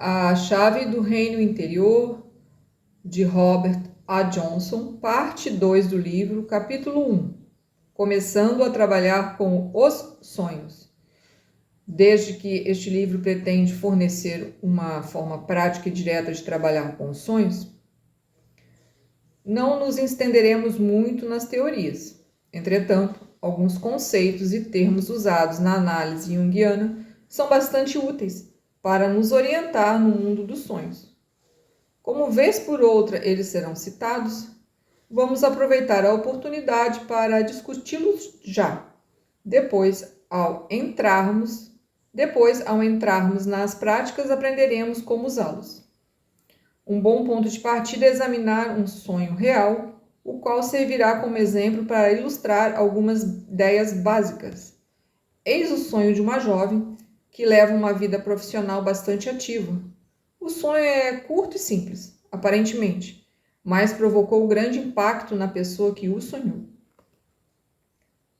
A Chave do Reino Interior, de Robert A. Johnson, parte 2 do livro, capítulo 1, Começando a trabalhar com os sonhos. Desde que este livro pretende fornecer uma forma prática e direta de trabalhar com os sonhos, não nos estenderemos muito nas teorias. Entretanto, alguns conceitos e termos usados na análise junguiana são bastante úteis para nos orientar no mundo dos sonhos. Como vez por outra eles serão citados, vamos aproveitar a oportunidade para discuti-los já. Depois, ao entrarmos nas práticas, aprenderemos como usá-los. Um bom ponto de partida é examinar um sonho real, o qual servirá como exemplo para ilustrar algumas ideias básicas. Eis o sonho de uma jovem que leva uma vida profissional bastante ativa. O sonho é curto e simples, aparentemente, mas provocou grande impacto na pessoa que o sonhou.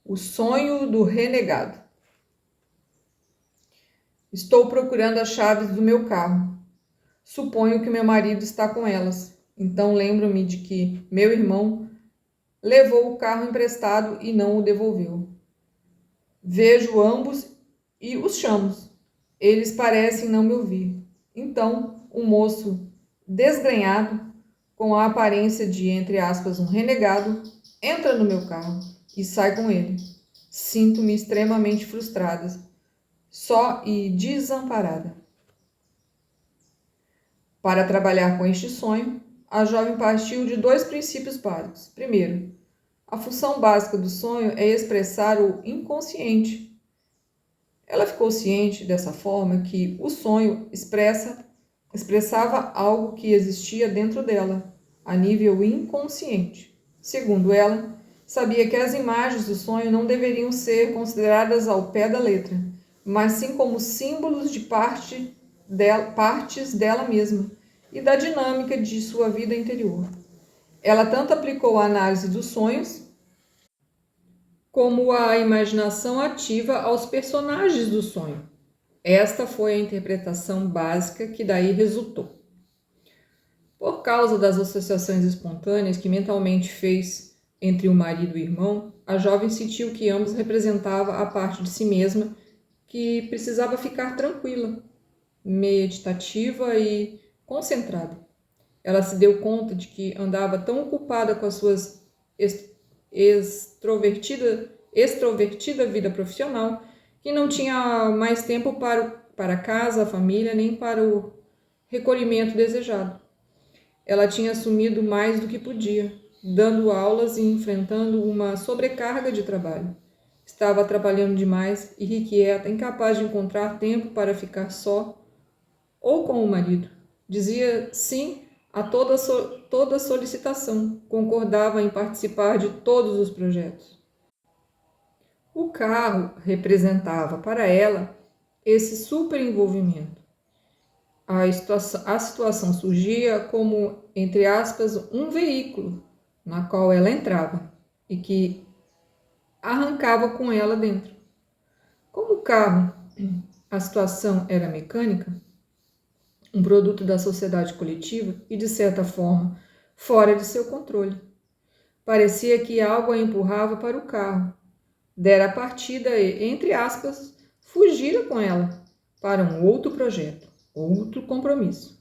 O sonho do renegado. Estou procurando as chaves do meu carro. Suponho que meu marido está com elas. Então lembro-me de que meu irmão levou o carro emprestado e não o devolveu. Vejo ambos e os chamo. Eles parecem não me ouvir. Então, um moço desgrenhado, com a aparência de, entre aspas, um renegado, entra no meu carro e sai com ele. Sinto-me extremamente frustrada, só e desamparada. Para trabalhar com este sonho, a jovem partiu de 2 princípios básicos. Primeiro, a função básica do sonho é expressar o inconsciente. Ela ficou ciente dessa forma que o sonho expressava algo que existia dentro dela, a nível inconsciente. Segundo ela, sabia que as imagens do sonho não deveriam ser consideradas ao pé da letra, mas sim como símbolos de partes dela mesma e da dinâmica de sua vida interior. Ela tanto aplicou a análise dos sonhos como a imaginação ativa aos personagens do sonho. Esta foi a interpretação básica que daí resultou. Por causa das associações espontâneas que mentalmente fez entre o marido e o irmão, a jovem sentiu que ambos representavam a parte de si mesma que precisava ficar tranquila, meditativa e concentrada. Ela se deu conta de que andava tão ocupada com as suas extrovertida vida profissional que não tinha mais tempo para casa, a família, nem para o recolhimento desejado. Ela tinha assumido mais do que podia, dando aulas e enfrentando uma sobrecarga de trabalho. Estava trabalhando demais, irrequieta, incapaz de encontrar tempo para ficar só ou com o marido. Dizia sim a toda solicitação, concordava em participar de todos os projetos. O carro representava para ela esse superenvolvimento. A situação surgia como, entre aspas, um veículo na qual ela entrava e que arrancava com ela dentro. Como o carro, a situação era mecânica, um produto da sociedade coletiva e, de certa forma, fora de seu controle. Parecia que algo a empurrava para o carro, dera a partida e, entre aspas, fugira com ela para um outro projeto, outro compromisso.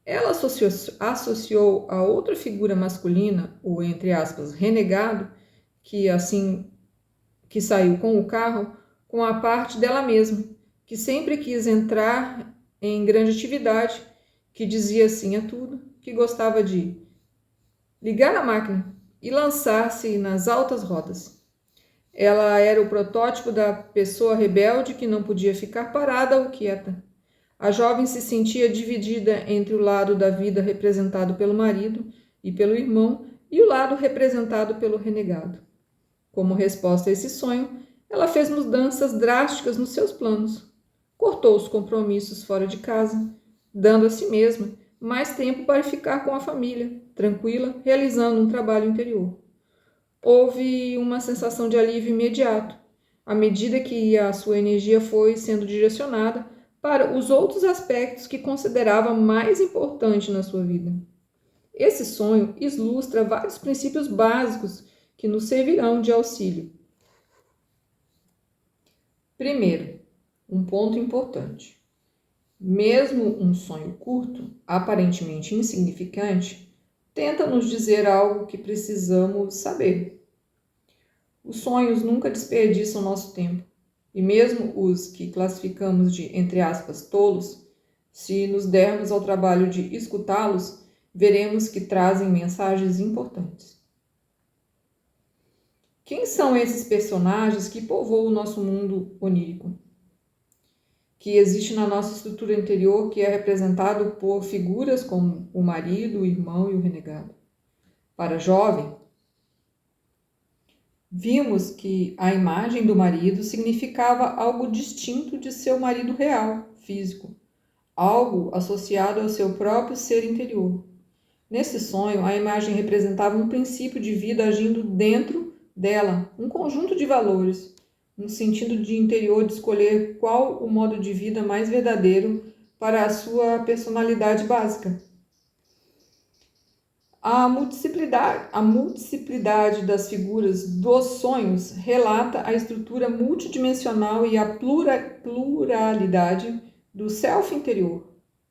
Ela associou a outra figura masculina, o, entre aspas, renegado, que saiu com o carro, com a parte dela mesma, que sempre quis entrar em grande atividade, que dizia sim a tudo, que gostava de ligar a máquina e lançar-se nas altas rodas. Ela era o protótipo da pessoa rebelde que não podia ficar parada ou quieta. A jovem se sentia dividida entre o lado da vida representado pelo marido e pelo irmão e o lado representado pelo renegado. Como resposta a esse sonho, ela fez mudanças drásticas nos seus planos. Cortou os compromissos fora de casa, dando a si mesma mais tempo para ficar com a família, tranquila, realizando um trabalho interior. Houve uma sensação de alívio imediato, à medida que a sua energia foi sendo direcionada para os outros aspectos que considerava mais importante na sua vida. Esse sonho ilustra vários princípios básicos que nos servirão de auxílio. Primeiro, um ponto importante. Mesmo um sonho curto, aparentemente insignificante, tenta nos dizer algo que precisamos saber. Os sonhos nunca desperdiçam nosso tempo, e mesmo os que classificamos de, entre aspas, tolos, se nos dermos ao trabalho de escutá-los, veremos que trazem mensagens importantes. Quem são esses personagens que povoam o nosso mundo onírico? Que existe na nossa estrutura interior, que é representado por figuras como o marido, o irmão e o renegado. Para jovem, vimos que a imagem do marido significava algo distinto de seu marido real, físico, algo associado ao seu próprio ser interior. Nesse sonho, a imagem representava um princípio de vida agindo dentro dela, um conjunto de valores, no sentido de interior de escolher qual o modo de vida mais verdadeiro para a sua personalidade básica. A multiplicidade das figuras dos sonhos relata a estrutura multidimensional e a pluralidade do self interior.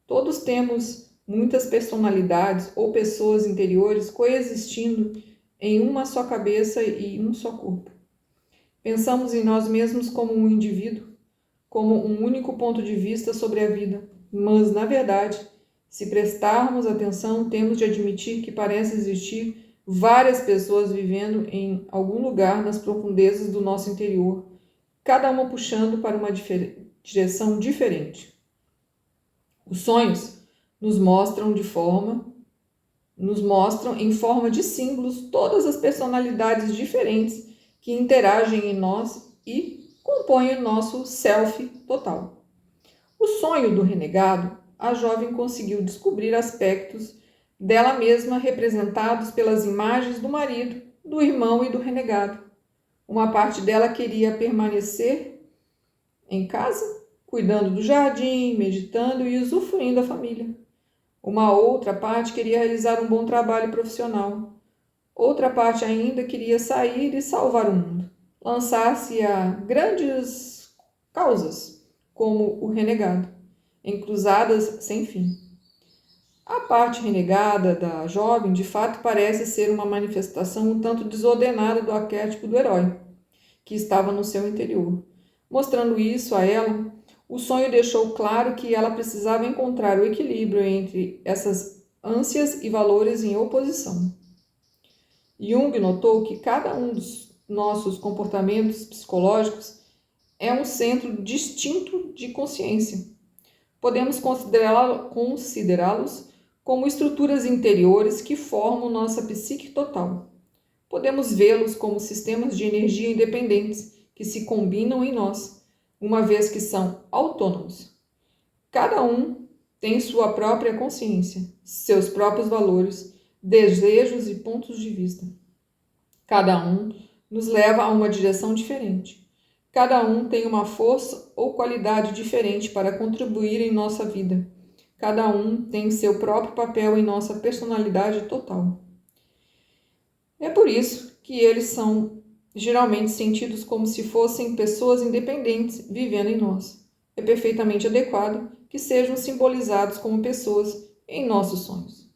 Todos temos muitas personalidades ou pessoas interiores coexistindo em uma só cabeça e um só corpo. Pensamos em nós mesmos como um indivíduo, como um único ponto de vista sobre a vida, mas, na verdade, se prestarmos atenção, temos de admitir que parece existir várias pessoas vivendo em algum lugar nas profundezas do nosso interior, cada uma puxando para uma direção diferente. Os sonhos nos mostram em forma de símbolos todas as personalidades diferentes que interagem em nós e compõem o nosso self total. O sonho do renegado, a jovem conseguiu descobrir aspectos dela mesma representados pelas imagens do marido, do irmão e do renegado. Uma parte dela queria permanecer em casa, cuidando do jardim, meditando e usufruindo da família. Uma outra parte queria realizar um bom trabalho profissional. Outra parte ainda queria sair e salvar o mundo, lançar-se a grandes causas, como o renegado, em cruzadas sem fim. A parte renegada da jovem, de fato, parece ser uma manifestação um tanto desordenada do arquétipo do herói, que estava no seu interior. Mostrando isso a ela, o sonho deixou claro que ela precisava encontrar o equilíbrio entre essas ânsias e valores em oposição. Jung notou que cada um dos nossos comportamentos psicológicos é um centro distinto de consciência. Podemos considerá-los como estruturas interiores que formam nossa psique total. Podemos vê-los como sistemas de energia independentes que se combinam em nós, uma vez que são autônomos. Cada um tem sua própria consciência, seus próprios valores, desejos e pontos de vista. Cada um nos leva a uma direção diferente. Cada um tem uma força ou qualidade diferente para contribuir em nossa vida. Cada um tem seu próprio papel em nossa personalidade total. É por isso que eles são geralmente sentidos como se fossem pessoas independentes vivendo em nós. É perfeitamente adequado que sejam simbolizados como pessoas em nossos sonhos.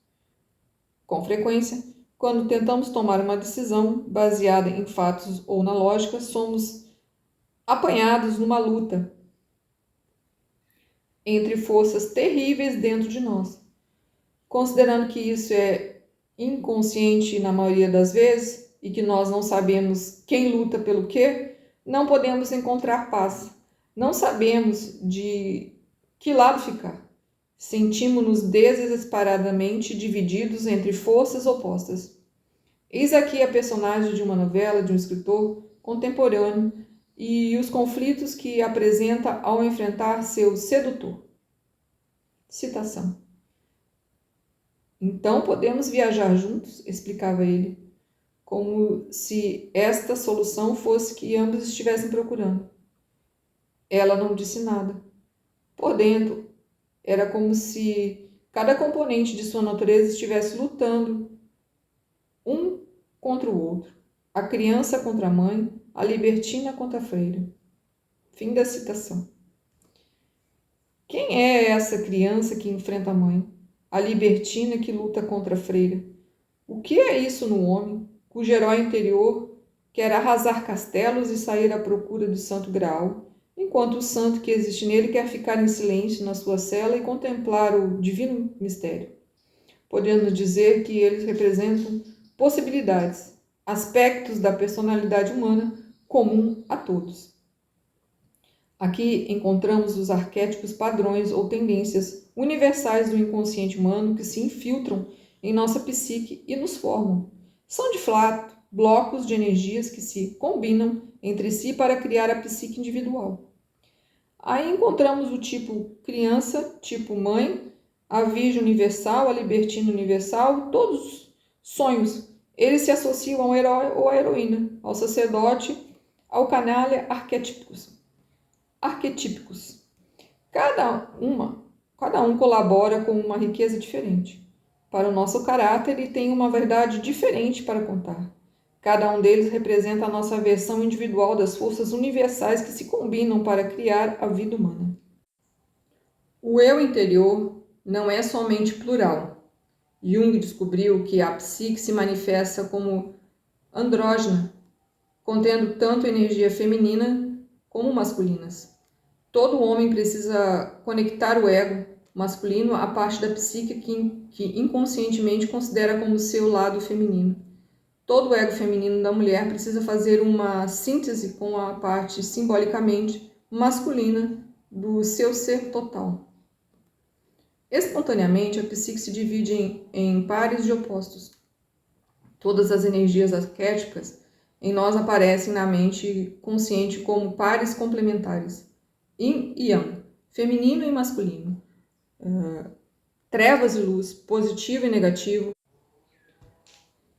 Com frequência, quando tentamos tomar uma decisão baseada em fatos ou na lógica, somos apanhados numa luta entre forças terríveis dentro de nós. Considerando que isso é inconsciente na maioria das vezes e que nós não sabemos quem luta pelo quê, não podemos encontrar paz. Não sabemos de que lado ficar. Sentimos-nos desesperadamente divididos entre forças opostas. Eis aqui a personagem de uma novela de um escritor contemporâneo e os conflitos que apresenta ao enfrentar seu sedutor. Citação. Então podemos viajar juntos, explicava ele, como se esta solução fosse que ambos estivessem procurando. Ela não disse nada. Por dentro, era como se cada componente de sua natureza estivesse lutando um contra o outro. A criança contra a mãe, a libertina contra a freira. Fim da citação. Quem é essa criança que enfrenta a mãe? A libertina que luta contra a freira? O que é isso no homem, cujo herói interior quer arrasar castelos e sair à procura do santo graal, enquanto o santo que existe nele quer ficar em silêncio na sua cela e contemplar o divino mistério? Podemos dizer que eles representam possibilidades, aspectos da personalidade humana comum a todos. Aqui encontramos os arquétipos padrões ou tendências universais do inconsciente humano que se infiltram em nossa psique e nos formam. São de fato blocos de energias que se combinam entre si para criar a psique individual. Aí encontramos o tipo criança, tipo mãe, a virgem universal, a libertina universal, todos sonhos. Eles se associam ao herói ou à heroína, ao sacerdote, ao canalha, arquetípicos. Cada um colabora com uma riqueza diferente. Para o nosso caráter e tem uma verdade diferente para contar. Cada um deles representa a nossa versão individual das forças universais que se combinam para criar a vida humana. O eu interior não é somente plural. Jung descobriu que a psique se manifesta como andrógena, contendo tanto energia feminina como masculinas. Todo homem precisa conectar o ego masculino à parte da psique que inconscientemente considera como seu lado feminino. Todo o ego feminino da mulher precisa fazer uma síntese com a parte simbolicamente masculina do seu ser total. Espontaneamente, a psique se divide em pares de opostos. Todas as energias arquétipicas em nós aparecem na mente consciente como pares complementares. Yin e Yang, feminino e masculino, trevas e luz, positivo e negativo.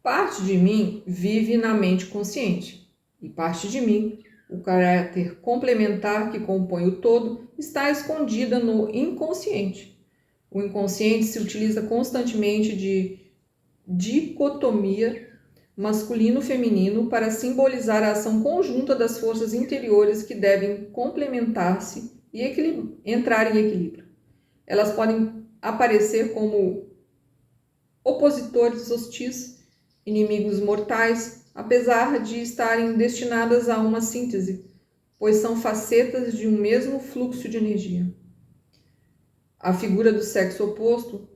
Parte de mim vive na mente consciente e parte de mim, o caráter complementar que compõe o todo, está escondida no inconsciente. O inconsciente se utiliza constantemente de dicotomia masculino-feminino para simbolizar a ação conjunta das forças interiores que devem complementar-se e entrar em equilíbrio. Elas podem aparecer como opositores hostis, inimigos mortais, apesar de estarem destinadas a uma síntese, pois são facetas de um mesmo fluxo de energia. A figura do sexo oposto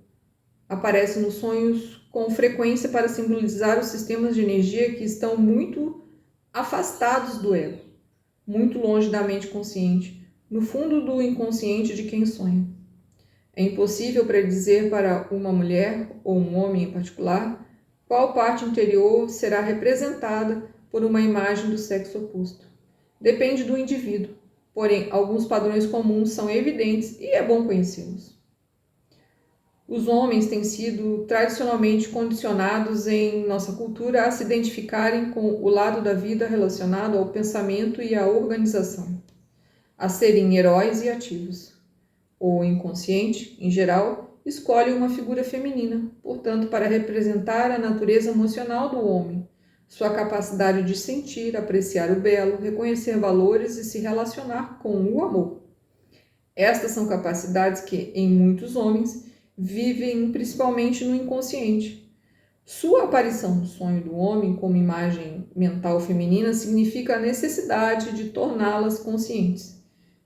aparece nos sonhos com frequência para simbolizar os sistemas de energia que estão muito afastados do ego, muito longe da mente consciente, no fundo do inconsciente de quem sonha. É impossível predizer para uma mulher ou um homem em particular qual parte interior será representada por uma imagem do sexo oposto. Depende do indivíduo, porém alguns padrões comuns são evidentes e é bom conhecê-los. Os homens têm sido tradicionalmente condicionados em nossa cultura a se identificarem com o lado da vida relacionado ao pensamento e à organização, a serem heróis e ativos. O inconsciente, em geral, escolhe uma figura feminina, portanto, para representar a natureza emocional do homem, sua capacidade de sentir, apreciar o belo, reconhecer valores e se relacionar com o amor. Estas são capacidades que, em muitos homens, vivem principalmente no inconsciente. Sua aparição no sonho do homem como imagem mental feminina significa a necessidade de torná-las conscientes,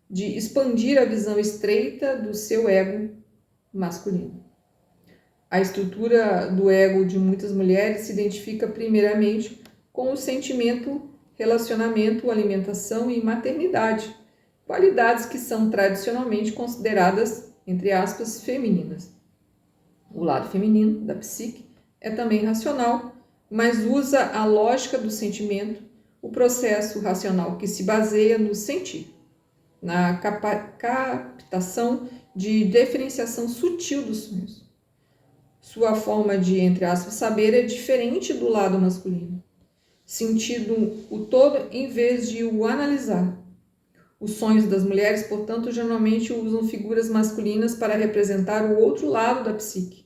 de expandir a visão estreita do seu ego masculino. A estrutura do ego de muitas mulheres se identifica primeiramente com o sentimento, relacionamento, alimentação e maternidade, qualidades que são tradicionalmente consideradas, entre aspas, femininas. O lado feminino da psique é também racional, mas usa a lógica do sentimento, o processo racional que se baseia no sentir, na captação de diferenciação sutil dos sonhos. Sua forma de, entre aspas, saber é diferente do lado masculino, sentindo o todo em vez de o analisar. Os sonhos das mulheres, portanto, geralmente usam figuras masculinas para representar o outro lado da psique,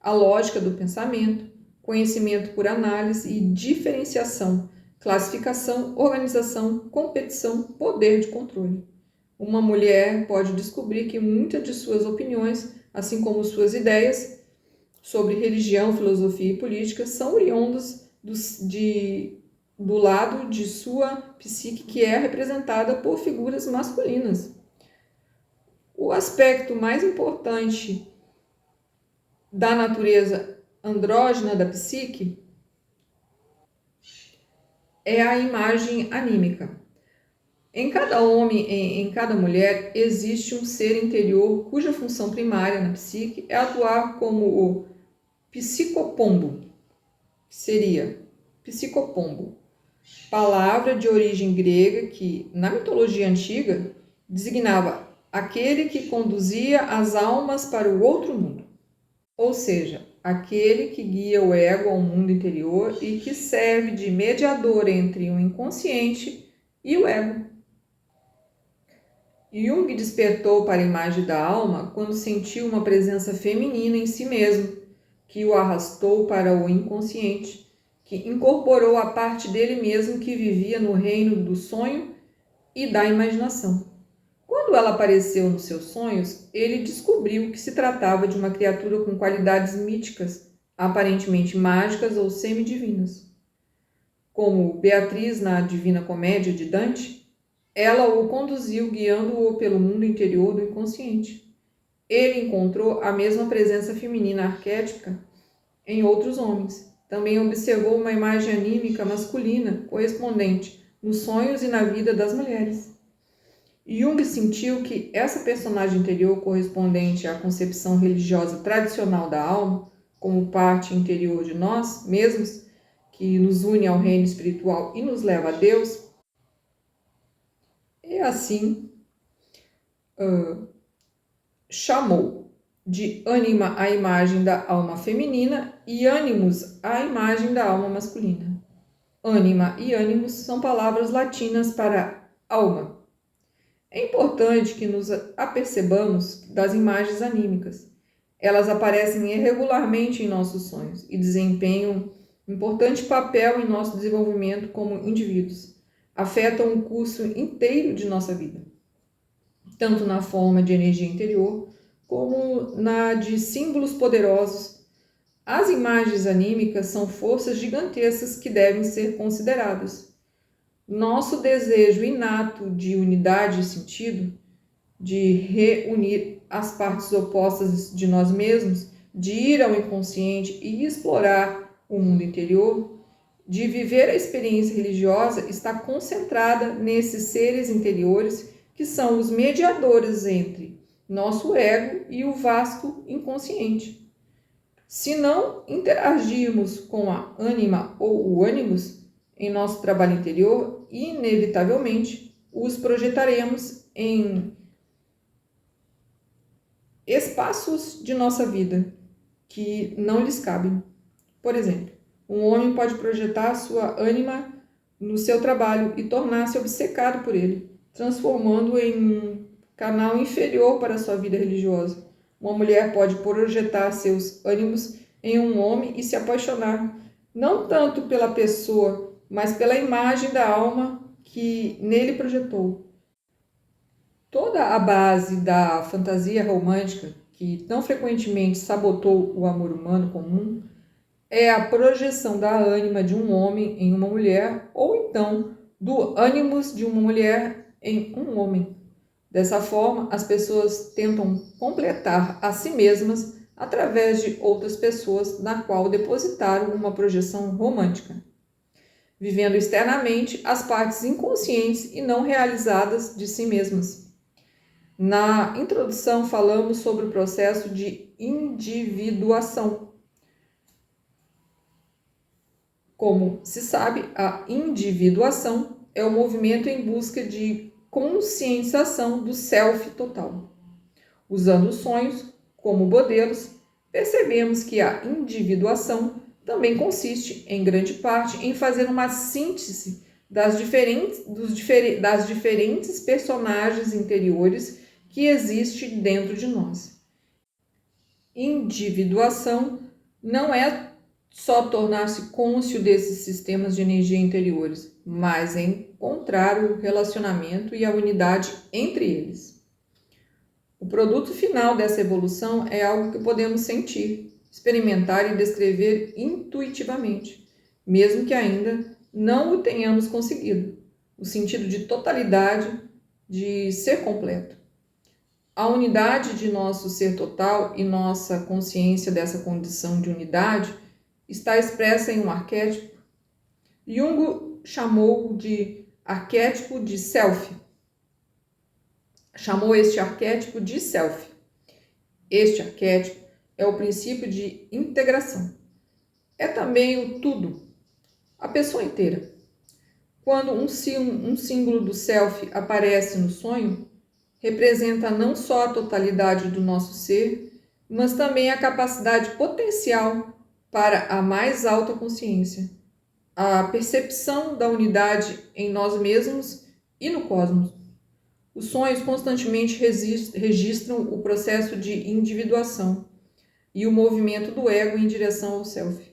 a lógica do pensamento, conhecimento por análise e diferenciação, classificação, organização, competição, poder de controle. Uma mulher pode descobrir que muitas de suas opiniões, assim como suas ideias sobre religião, filosofia e política, são oriundas do lado de sua psique, que é representada por figuras masculinas. O aspecto mais importante da natureza andrógena da psique é a imagem anímica. Em cada homem e em cada mulher existe um ser interior cuja função primária na psique é atuar como o psicopombo, que seria psicopombo, palavra de origem grega que, na mitologia antiga, designava aquele que conduzia as almas para o outro mundo, ou seja, aquele que guia o ego ao mundo interior e que serve de mediador entre o inconsciente e o ego. Jung despertou para a imagem da alma quando sentiu uma presença feminina em si mesmo, que o arrastou para o inconsciente, que incorporou a parte dele mesmo que vivia no reino do sonho e da imaginação. Quando ela apareceu nos seus sonhos, ele descobriu que se tratava de uma criatura com qualidades míticas, aparentemente mágicas ou semidivinas. Como Beatriz na Divina Comédia de Dante, ela o conduziu guiando-o pelo mundo interior do inconsciente. Ele encontrou a mesma presença feminina arquétipica em outros homens. Também observou uma imagem anímica masculina correspondente nos sonhos e na vida das mulheres. Jung sentiu que essa personagem interior correspondente à concepção religiosa tradicional da alma, como parte interior de nós mesmos, que nos une ao reino espiritual e nos leva a Deus, e assim chamou de ânima a imagem da alma feminina e ânimos a imagem da alma masculina. Ânima e ânimos são palavras latinas para alma. É importante que nos apercebamos das imagens anímicas. Elas aparecem irregularmente em nossos sonhos e desempenham um importante papel em nosso desenvolvimento como indivíduos. Afetam o curso inteiro de nossa vida, tanto na forma de energia interior, como na de símbolos poderosos. As imagens anímicas são forças gigantescas que devem ser consideradas. Nosso desejo inato de unidade e sentido, de reunir as partes opostas de nós mesmos, de ir ao inconsciente e explorar o mundo interior, de viver a experiência religiosa, está concentrada nesses seres interiores que são os mediadores entre nosso ego e o vasto inconsciente. Se não interagirmos com a ânima ou o ânimos em nosso trabalho interior, inevitavelmente os projetaremos em espaços de nossa vida que não lhes cabem. Por exemplo, um homem pode projetar sua ânima no seu trabalho e tornar-se obcecado por ele, transformando-o em um canal inferior para a sua vida religiosa. Uma mulher pode projetar seus ânimos em um homem e se apaixonar, não tanto pela pessoa, mas pela imagem da alma que nele projetou. Toda a base da fantasia romântica, que tão frequentemente sabotou o amor humano comum, é a projeção da ânima de um homem em uma mulher, ou então do ânimos de uma mulher em um homem. Dessa forma, as pessoas tentam completar a si mesmas através de outras pessoas na qual depositaram uma projeção romântica, vivendo externamente as partes inconscientes e não realizadas de si mesmas. Na introdução, falamos sobre o processo de individuação. Como se sabe, a individuação é o movimento em busca de conscientização do self total. Usando os sonhos como modelos, percebemos que a individuação também consiste, em grande parte, em fazer uma síntese das diferentes personagens interiores que existem dentro de nós. Individuação não é só tornar-se cônscio desses sistemas de energia interiores, mas encontrar o relacionamento e a unidade entre eles. O produto final dessa evolução é algo que podemos sentir, experimentar e descrever intuitivamente, mesmo que ainda não o tenhamos conseguido, o sentido de totalidade, de ser completo. A unidade de nosso ser total e nossa consciência dessa condição de unidade está expressa em um arquétipo. Jung chamou de arquétipo de self. Chamou este arquétipo de self. Este arquétipo é o princípio de integração. É também o tudo, a pessoa inteira. Quando um símbolo do self aparece no sonho, representa não só a totalidade do nosso ser, mas também a capacidade potencial para a mais alta consciência, a percepção da unidade em nós mesmos e no cosmos. Os sonhos constantemente registram o processo de individuação e o movimento do ego em direção ao self.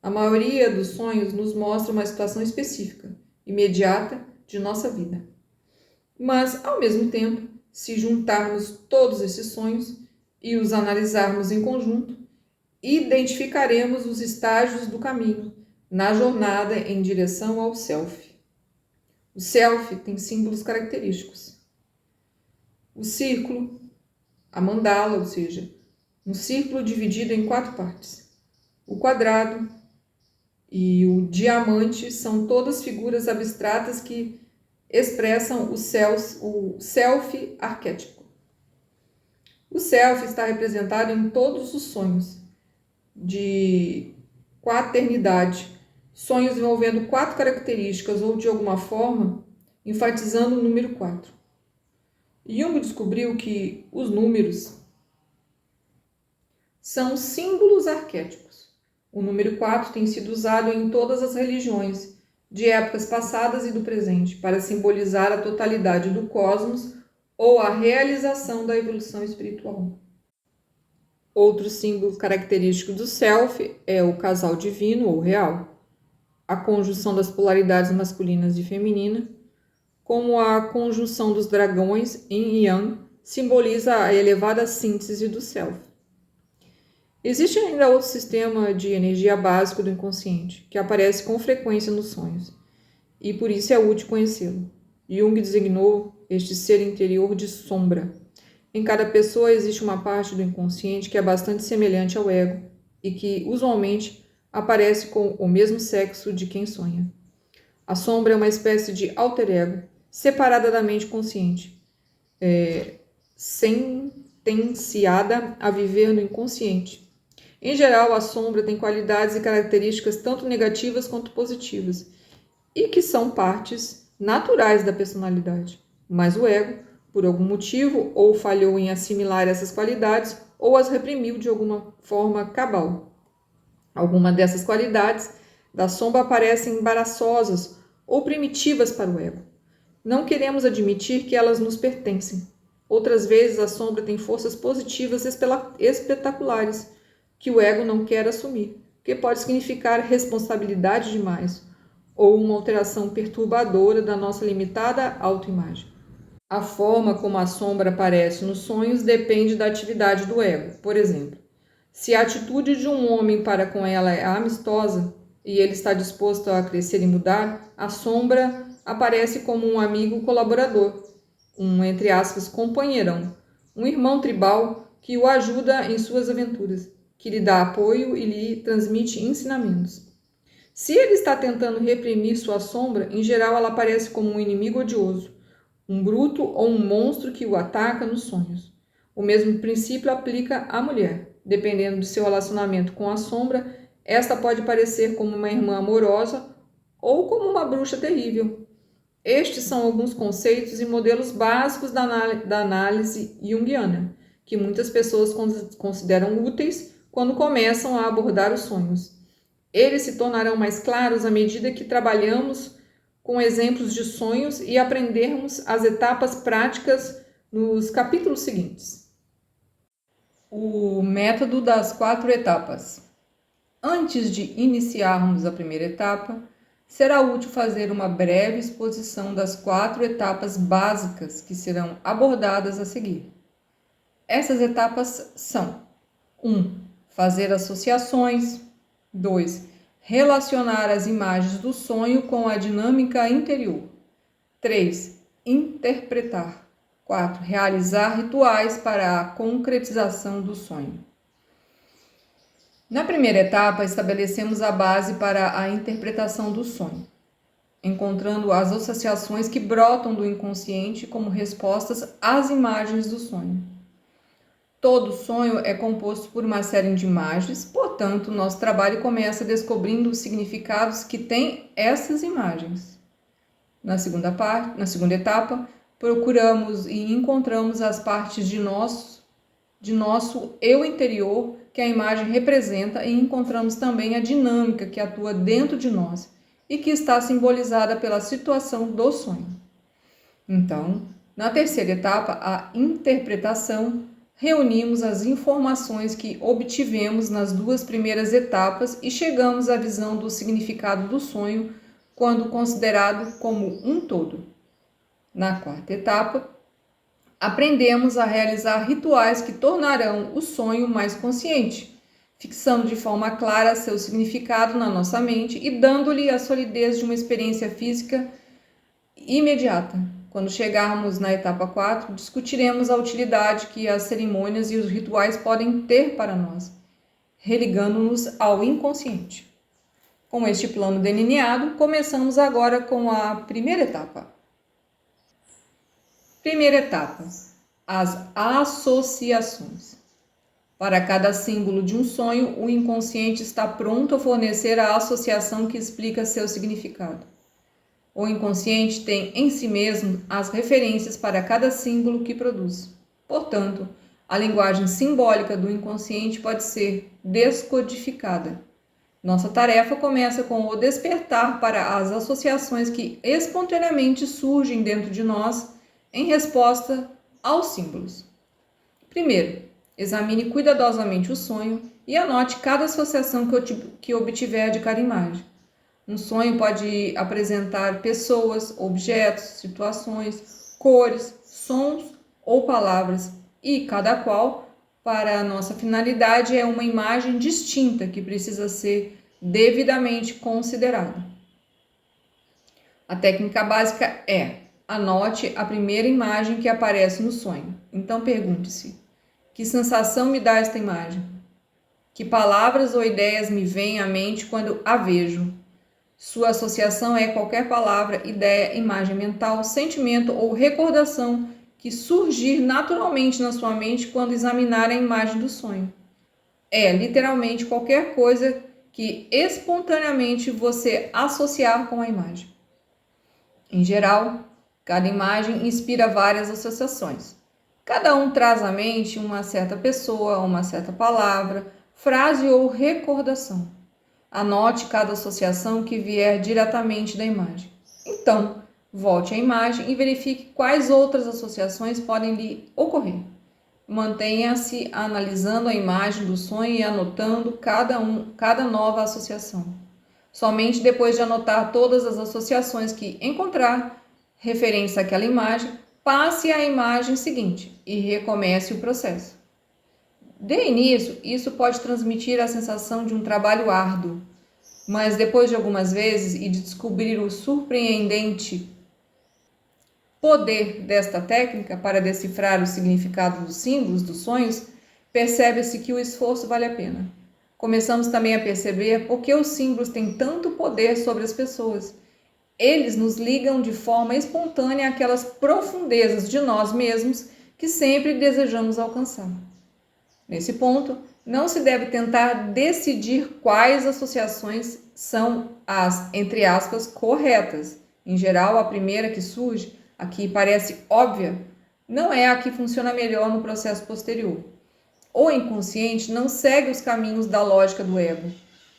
A maioria dos sonhos nos mostra uma situação específica, imediata de nossa vida. Mas, ao mesmo tempo, se juntarmos todos esses sonhos e os analisarmos em conjunto, identificaremos os estágios do caminho na jornada em direção ao self. O self tem símbolos característicos. O círculo, a mandala, ou seja, um círculo dividido em 4 partes. O quadrado e o diamante são todas figuras abstratas que expressam o self arquétipo. O self está representado em todos os sonhos de quaternidade, sonhos envolvendo 4 características ou, de alguma forma, enfatizando o número 4. Jung descobriu que os números são símbolos arquétipos. O número 4 tem sido usado em todas as religiões, de épocas passadas e do presente, para simbolizar a totalidade do cosmos ou a realização da evolução espiritual. Outro símbolo característico do self é o casal divino ou real, a conjunção das polaridades masculinas e feminina, como a conjunção dos dragões em Yang simboliza a elevada síntese do self. Existe ainda outro sistema de energia básico do inconsciente, que aparece com frequência nos sonhos, e por isso é útil conhecê-lo. Jung designou este ser interior de sombra. Em cada pessoa existe uma parte do inconsciente que é bastante semelhante ao ego e que, usualmente, aparece com o mesmo sexo de quem sonha. A sombra é uma espécie de alter ego, separada da mente consciente, sentenciada a viver no inconsciente. Em geral, a sombra tem qualidades e características tanto negativas quanto positivas, e que são partes naturais da personalidade. Mas o ego, por algum motivo, ou falhou em assimilar essas qualidades, ou as reprimiu de alguma forma cabal. Algumas dessas qualidades da sombra parecem embaraçosas ou primitivas para o ego. Não queremos admitir que elas nos pertencem. Outras vezes, a sombra tem forças positivas espetaculares, que o ego não quer assumir, que pode significar responsabilidade demais ou uma alteração perturbadora da nossa limitada autoimagem. A forma como a sombra aparece nos sonhos depende da atividade do ego. Por exemplo, se a atitude de um homem para com ela é amistosa e ele está disposto a crescer e mudar, a sombra aparece como um amigo colaborador, um, entre aspas, companheirão, um irmão tribal que o ajuda em suas aventuras, que lhe dá apoio e lhe transmite ensinamentos. Se ele está tentando reprimir sua sombra, em geral ela aparece como um inimigo odioso, um bruto ou um monstro que o ataca nos sonhos. O mesmo princípio aplica à mulher. Dependendo do seu relacionamento com a sombra, esta pode parecer como uma irmã amorosa ou como uma bruxa terrível. Estes são alguns conceitos e modelos básicos da análise junguiana, que muitas pessoas consideram úteis quando começam a abordar os sonhos. Eles se tornarão mais claros à medida que trabalhamos com exemplos de sonhos e aprendermos as etapas práticas nos capítulos seguintes. O método das 4 etapas. Antes de iniciarmos a primeira etapa, será útil fazer uma breve exposição das 4 etapas básicas que serão abordadas a seguir. Essas etapas são: 1. Fazer associações. 2. Relacionar as imagens do sonho com a dinâmica interior. 3. Interpretar. 4. Realizar rituais para a concretização do sonho. Na primeira etapa, estabelecemos a base para a interpretação do sonho, encontrando as associações que brotam do inconsciente como respostas às imagens do sonho. Todo sonho é composto por uma série de imagens, portanto, nosso trabalho começa descobrindo os significados que têm essas imagens. Na segunda etapa, procuramos e encontramos as partes de nosso eu interior que a imagem representa e encontramos também a dinâmica que atua dentro de nós e que está simbolizada pela situação do sonho. Então, na terceira etapa, a interpretação, reunimos as informações que obtivemos nas 2 primeiras etapas e chegamos à visão do significado do sonho quando considerado como um todo. Na quarta etapa, aprendemos a realizar rituais que tornarão o sonho mais consciente, fixando de forma clara seu significado na nossa mente e dando-lhe a solidez de uma experiência física imediata. Quando chegarmos na etapa 4, discutiremos a utilidade que as cerimônias e os rituais podem ter para nós, religando-nos ao inconsciente. Com este plano delineado, começamos agora com a primeira etapa. Primeira etapa: as associações. Para cada símbolo de um sonho, o inconsciente está pronto a fornecer a associação que explica seu significado. O inconsciente tem em si mesmo as referências para cada símbolo que produz. Portanto, a linguagem simbólica do inconsciente pode ser descodificada. Nossa tarefa começa com o despertar para as associações que espontaneamente surgem dentro de nós em resposta aos símbolos. Primeiro, examine cuidadosamente o sonho e anote cada associação que obtiver de cada imagem. Um sonho pode apresentar pessoas, objetos, situações, cores, sons ou palavras, e cada qual, para a nossa finalidade, é uma imagem distinta que precisa ser devidamente considerada. A técnica básica é: anote a primeira imagem que aparece no sonho. Então pergunte-se: que sensação me dá esta imagem? Que palavras ou ideias me vêm à mente quando a vejo? Sua associação é qualquer palavra, ideia, imagem mental, sentimento ou recordação que surgir naturalmente na sua mente quando examinar a imagem do sonho. É literalmente qualquer coisa que espontaneamente você associar com a imagem. Em geral, cada imagem inspira várias associações. Cada um traz à mente uma certa pessoa, uma certa palavra, frase ou recordação. Anote cada associação que vier diretamente da imagem. Então, volte à imagem e verifique quais outras associações podem lhe ocorrer. Mantenha-se analisando a imagem do sonho e anotando cada nova associação. Somente depois de anotar todas as associações que encontrar referência àquela imagem, passe à imagem seguinte e recomece o processo. De início, isso pode transmitir a sensação de um trabalho árduo, mas depois de algumas vezes e de descobrir o surpreendente poder desta técnica para decifrar o significado dos símbolos dos sonhos, percebe-se que o esforço vale a pena. Começamos também a perceber por que os símbolos têm tanto poder sobre as pessoas. Eles nos ligam de forma espontânea àquelas profundezas de nós mesmos que sempre desejamos alcançar. Nesse ponto, não se deve tentar decidir quais associações são as, entre aspas, corretas. Em geral, a primeira que surge, a que parece óbvia, não é a que funciona melhor no processo posterior. O inconsciente não segue os caminhos da lógica do ego.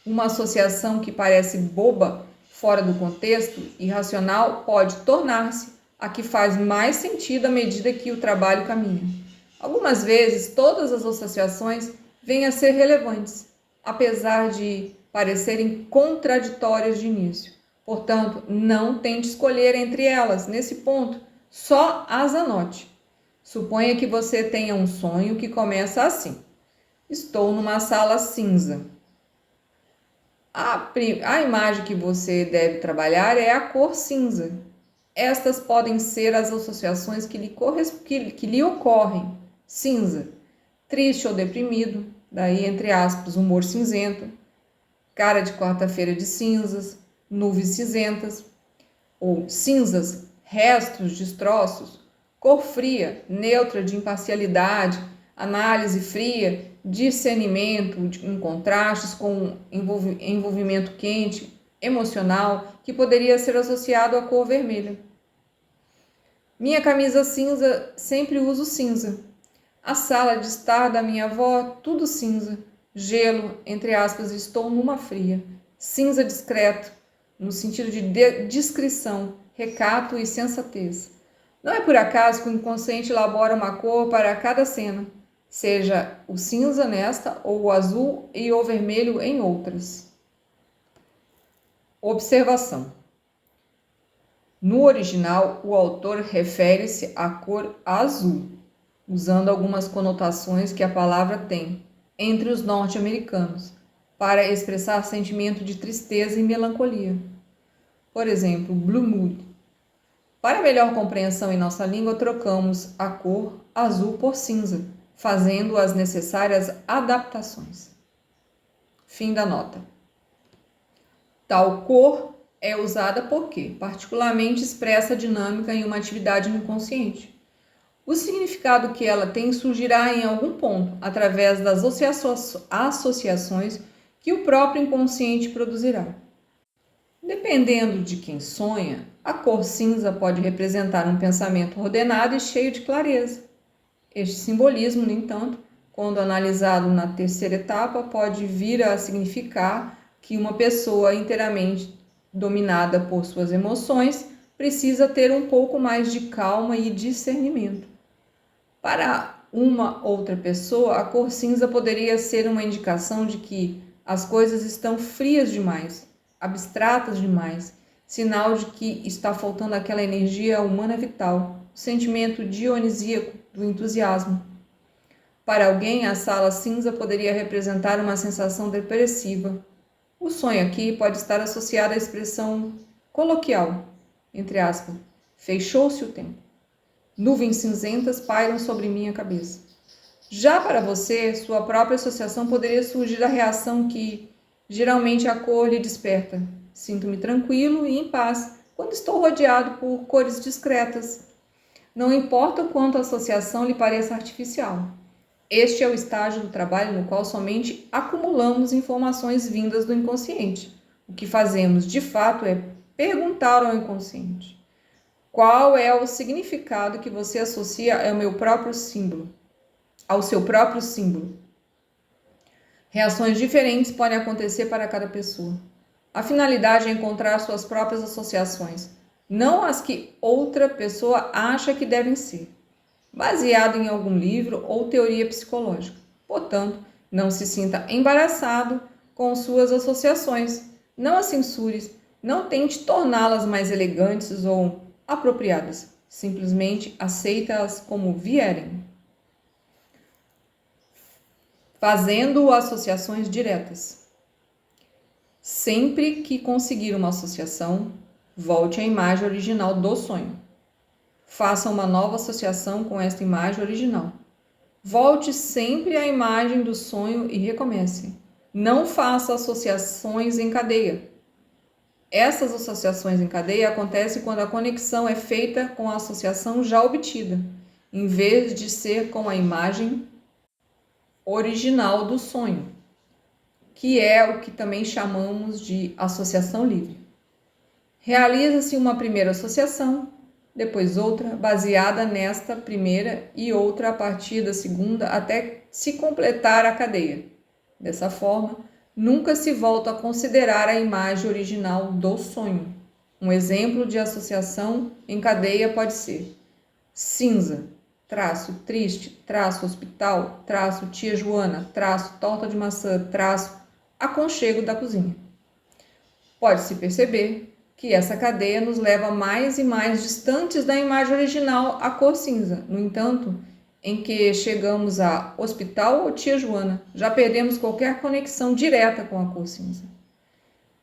Uma associação que parece boba fora do contexto irracional pode tornar-se a que faz mais sentido à medida que o trabalho caminha. Algumas vezes, todas as associações vêm a ser relevantes, apesar de parecerem contraditórias de início. Portanto, não tente escolher entre elas. Nesse ponto, só as anote. Suponha que você tenha um sonho que começa assim: estou numa sala cinza. A imagem que você deve trabalhar é a cor cinza. Estas podem ser as associações que lhe ocorrem. Cinza, triste ou deprimido, daí entre aspas, humor cinzento, cara de quarta-feira de cinzas, nuvens cinzentas, ou cinzas, restos, destroços, cor fria, neutra de imparcialidade, análise fria, discernimento em contrastes com envolvimento quente, emocional, que poderia ser associado à cor vermelha. Minha camisa cinza, sempre uso cinza. A sala de estar da minha avó, tudo cinza. Gelo, entre aspas, estou numa fria. Cinza discreto, no sentido de discrição, recato e sensatez. Não é por acaso que o inconsciente elabora uma cor para cada cena, seja o cinza nesta, ou o azul e o vermelho em outras. Observação. No original, o autor refere-se à cor azul, usando algumas conotações que a palavra tem entre os norte-americanos, para expressar sentimento de tristeza e melancolia. Por exemplo, blue mood. Para melhor compreensão em nossa língua, trocamos a cor azul por cinza, fazendo as necessárias adaptações. Fim da nota. Tal cor é usada porque, particularmente, expressa a dinâmica em uma atividade no inconsciente. O significado que ela tem surgirá em algum ponto, através das associações que o próprio inconsciente produzirá. Dependendo de quem sonha, a cor cinza pode representar um pensamento ordenado e cheio de clareza. Este simbolismo, no entanto, quando analisado na terceira etapa, pode vir a significar que uma pessoa inteiramente dominada por suas emoções precisa ter um pouco mais de calma e discernimento. Para uma outra pessoa, a cor cinza poderia ser uma indicação de que as coisas estão frias demais, abstratas demais, sinal de que está faltando aquela energia humana vital, o sentimento dionisíaco do entusiasmo. Para alguém, a sala cinza poderia representar uma sensação depressiva. O sonho aqui pode estar associado à expressão coloquial, entre aspas, fechou-se o tempo. Nuvens cinzentas pairam sobre minha cabeça. Já para você, sua própria associação poderia surgir da reação que geralmente a cor lhe desperta. Sinto-me tranquilo e em paz quando estou rodeado por cores discretas. Não importa o quanto a associação lhe pareça artificial. Este é o estágio do trabalho no qual somente acumulamos informações vindas do inconsciente. O que fazemos, de fato, é perguntar ao inconsciente: qual é o significado que você associa ao seu próprio símbolo? Reações diferentes podem acontecer para cada pessoa. A finalidade é encontrar suas próprias associações, não as que outra pessoa acha que devem ser, baseado em algum livro ou teoria psicológica. Portanto, não se sinta embaraçado com suas associações, não as censure, não tente torná-las mais elegantes ou apropriadas, simplesmente aceita-as como vierem. Fazendo associações diretas. Sempre que conseguir uma associação, volte à imagem original do sonho. Faça uma nova associação com esta imagem original. Volte sempre à imagem do sonho e recomece. Não faça associações em cadeia. Essas associações em cadeia acontecem quando a conexão é feita com a associação já obtida, em vez de ser com a imagem original do sonho, que é o que também chamamos de associação livre. Realiza-se uma primeira associação, depois outra, baseada nesta primeira e outra a partir da segunda, até se completar a cadeia. Dessa forma, nunca se volta a considerar a imagem original do sonho. Um exemplo de associação em cadeia pode ser cinza, traço triste, traço hospital, traço tia Joana, traço torta de maçã, traço aconchego da cozinha. Pode-se perceber que essa cadeia nos leva mais e mais distantes da imagem original, a cor cinza. No entanto, em que chegamos a hospital ou tia Joana, já perdemos qualquer conexão direta com a cor cinza.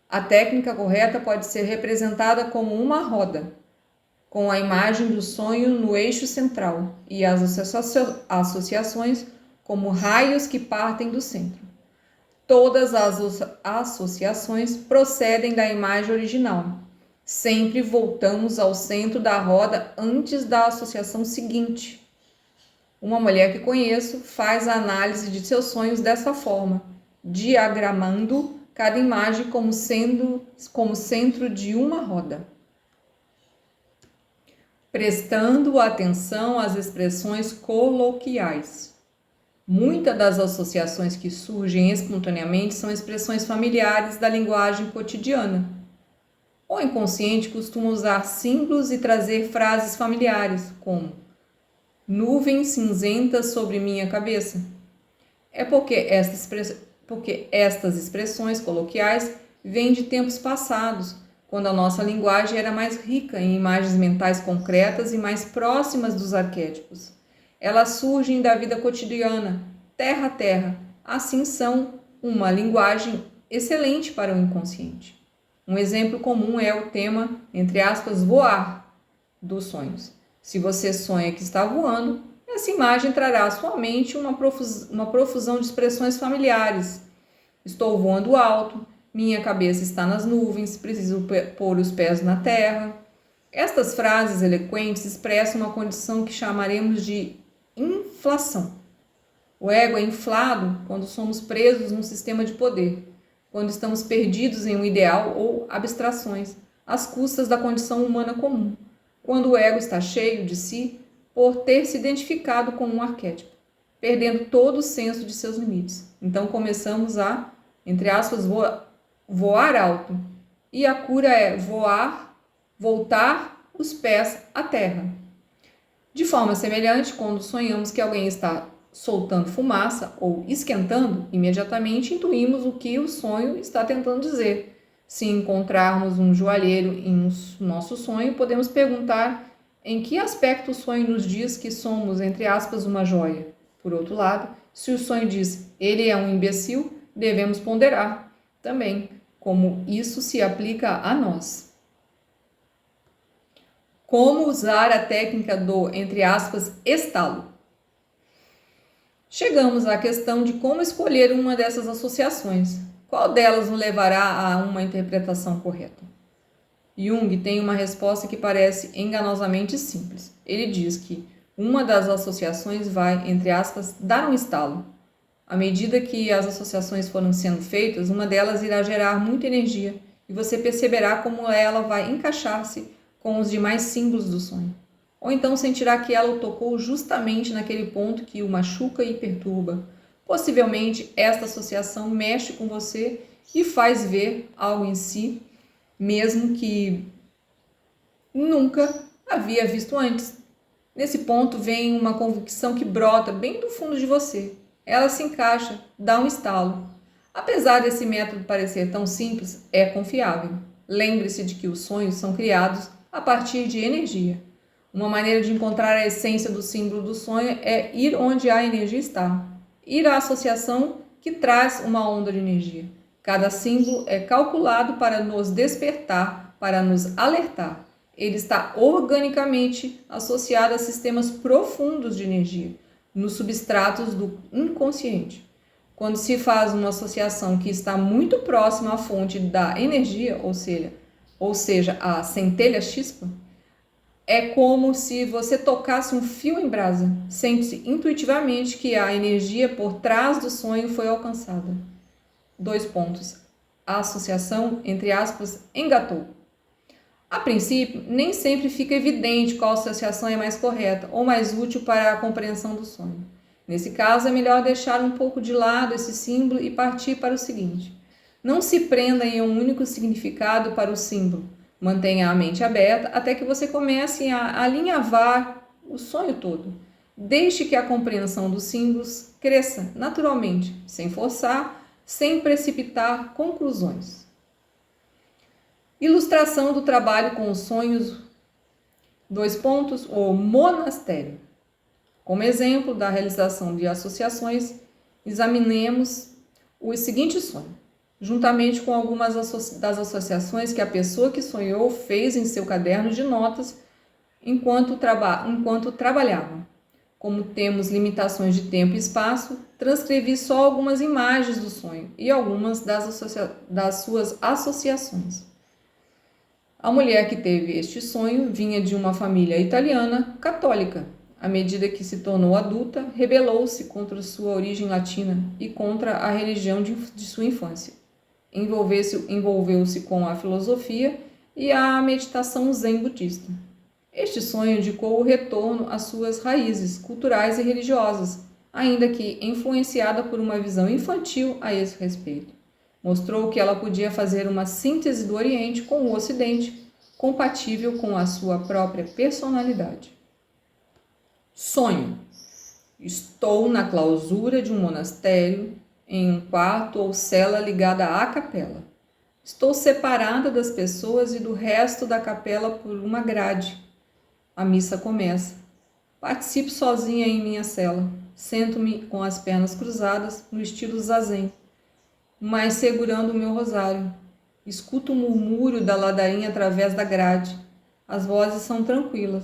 A técnica correta pode ser representada como uma roda, com a imagem do sonho no eixo central e as associações como raios que partem do centro. Todas as associações procedem da imagem original. Sempre voltamos ao centro da roda antes da associação seguinte. Uma mulher que conheço faz a análise de seus sonhos dessa forma, diagramando cada imagem como centro de uma roda. Prestando atenção às expressões coloquiais. Muitas das associações que surgem espontaneamente são expressões familiares da linguagem cotidiana. O inconsciente costuma usar símbolos e trazer frases familiares, como nuvem cinzenta sobre minha cabeça. É porque estas expressões coloquiais vêm de tempos passados, quando a nossa linguagem era mais rica em imagens mentais concretas e mais próximas dos arquétipos. Elas surgem da vida cotidiana, terra a terra, assim são uma linguagem excelente para o inconsciente. Um exemplo comum é o tema, entre aspas, voar dos sonhos. Se você sonha que está voando, essa imagem trará à sua mente uma profusão de expressões familiares. Estou voando alto, minha cabeça está nas nuvens, preciso pôr os pés na terra. Estas frases eloquentes expressam uma condição que chamaremos de inflação. O ego é inflado quando somos presos num sistema de poder, quando estamos perdidos em um ideal ou abstrações, às custas da condição humana comum, quando o ego está cheio de si por ter se identificado com um arquétipo, perdendo todo o senso de seus limites. Então começamos a, entre aspas, voar alto. E a cura é voltar os pés à terra. De forma semelhante, quando sonhamos que alguém está soltando fumaça ou esquentando, imediatamente intuímos o que o sonho está tentando dizer. Se encontrarmos um joalheiro em nosso sonho, podemos perguntar em que aspecto o sonho nos diz que somos, entre aspas, uma joia. Por outro lado, se o sonho diz ele é um imbecil, devemos ponderar também como isso se aplica a nós. Como usar a técnica do, entre aspas, estalo? Chegamos à questão de como escolher uma dessas associações. Qual delas nos levará a uma interpretação correta? Jung tem uma resposta que parece enganosamente simples. Ele diz que uma das associações vai, entre aspas, dar um estalo. À medida que as associações foram sendo feitas, uma delas irá gerar muita energia e você perceberá como ela vai encaixar-se com os demais símbolos do sonho. Ou então sentirá que ela o tocou justamente naquele ponto que o machuca e perturba. Possivelmente, esta associação mexe com você e faz ver algo em si, mesmo que nunca havia visto antes. Nesse ponto vem uma convicção que brota bem do fundo de você. Ela se encaixa, dá um estalo. Apesar desse método parecer tão simples, é confiável. Lembre-se de que os sonhos são criados a partir de energia. Uma maneira de encontrar a essência do símbolo do sonho é ir onde a energia está. Ir à associação que traz uma onda de energia. Cada símbolo é calculado para nos despertar, para nos alertar. Ele está organicamente associado a sistemas profundos de energia, nos substratos do inconsciente. Quando se faz uma associação que está muito próxima à fonte da energia, ou seja, a centelha chispa, é como se você tocasse um fio em brasa. Sente-se intuitivamente que a energia por trás do sonho foi alcançada. 2 pontos. A associação, entre aspas, engatou. A princípio, nem sempre fica evidente qual associação é mais correta ou mais útil para a compreensão do sonho. Nesse caso, é melhor deixar um pouco de lado esse símbolo e partir para o seguinte. Não se prenda em um único significado para o símbolo. Mantenha a mente aberta até que você comece a alinhavar o sonho todo. Deixe que a compreensão dos símbolos cresça naturalmente, sem forçar, sem precipitar conclusões. Ilustração do trabalho com os sonhos, o monastério. Como exemplo da realização de associações, examinemos o seguinte sonho, juntamente com algumas das associações que a pessoa que sonhou fez em seu caderno de notas enquanto trabalhava. Como temos limitações de tempo e espaço, transcrevi só algumas imagens do sonho e algumas das suas associações. A mulher que teve este sonho vinha de uma família italiana católica. À medida que se tornou adulta, rebelou-se contra sua origem latina e contra a religião de sua infância. Envolveu-se com a filosofia e a meditação zen budista. Este sonho indicou o retorno às suas raízes culturais e religiosas, ainda que influenciada por uma visão infantil a esse respeito. Mostrou que ela podia fazer uma síntese do Oriente com o Ocidente, compatível com a sua própria personalidade. Sonho. Estou na clausura de um monastério, em um quarto ou cela ligada à capela. Estou separada das pessoas e do resto da capela por uma grade. A missa começa. Participo sozinha em minha cela. Sento-me com as pernas cruzadas, no estilo zazen, mas segurando o meu rosário. Escuto o murmúrio da ladainha através da grade. As vozes são tranquilas.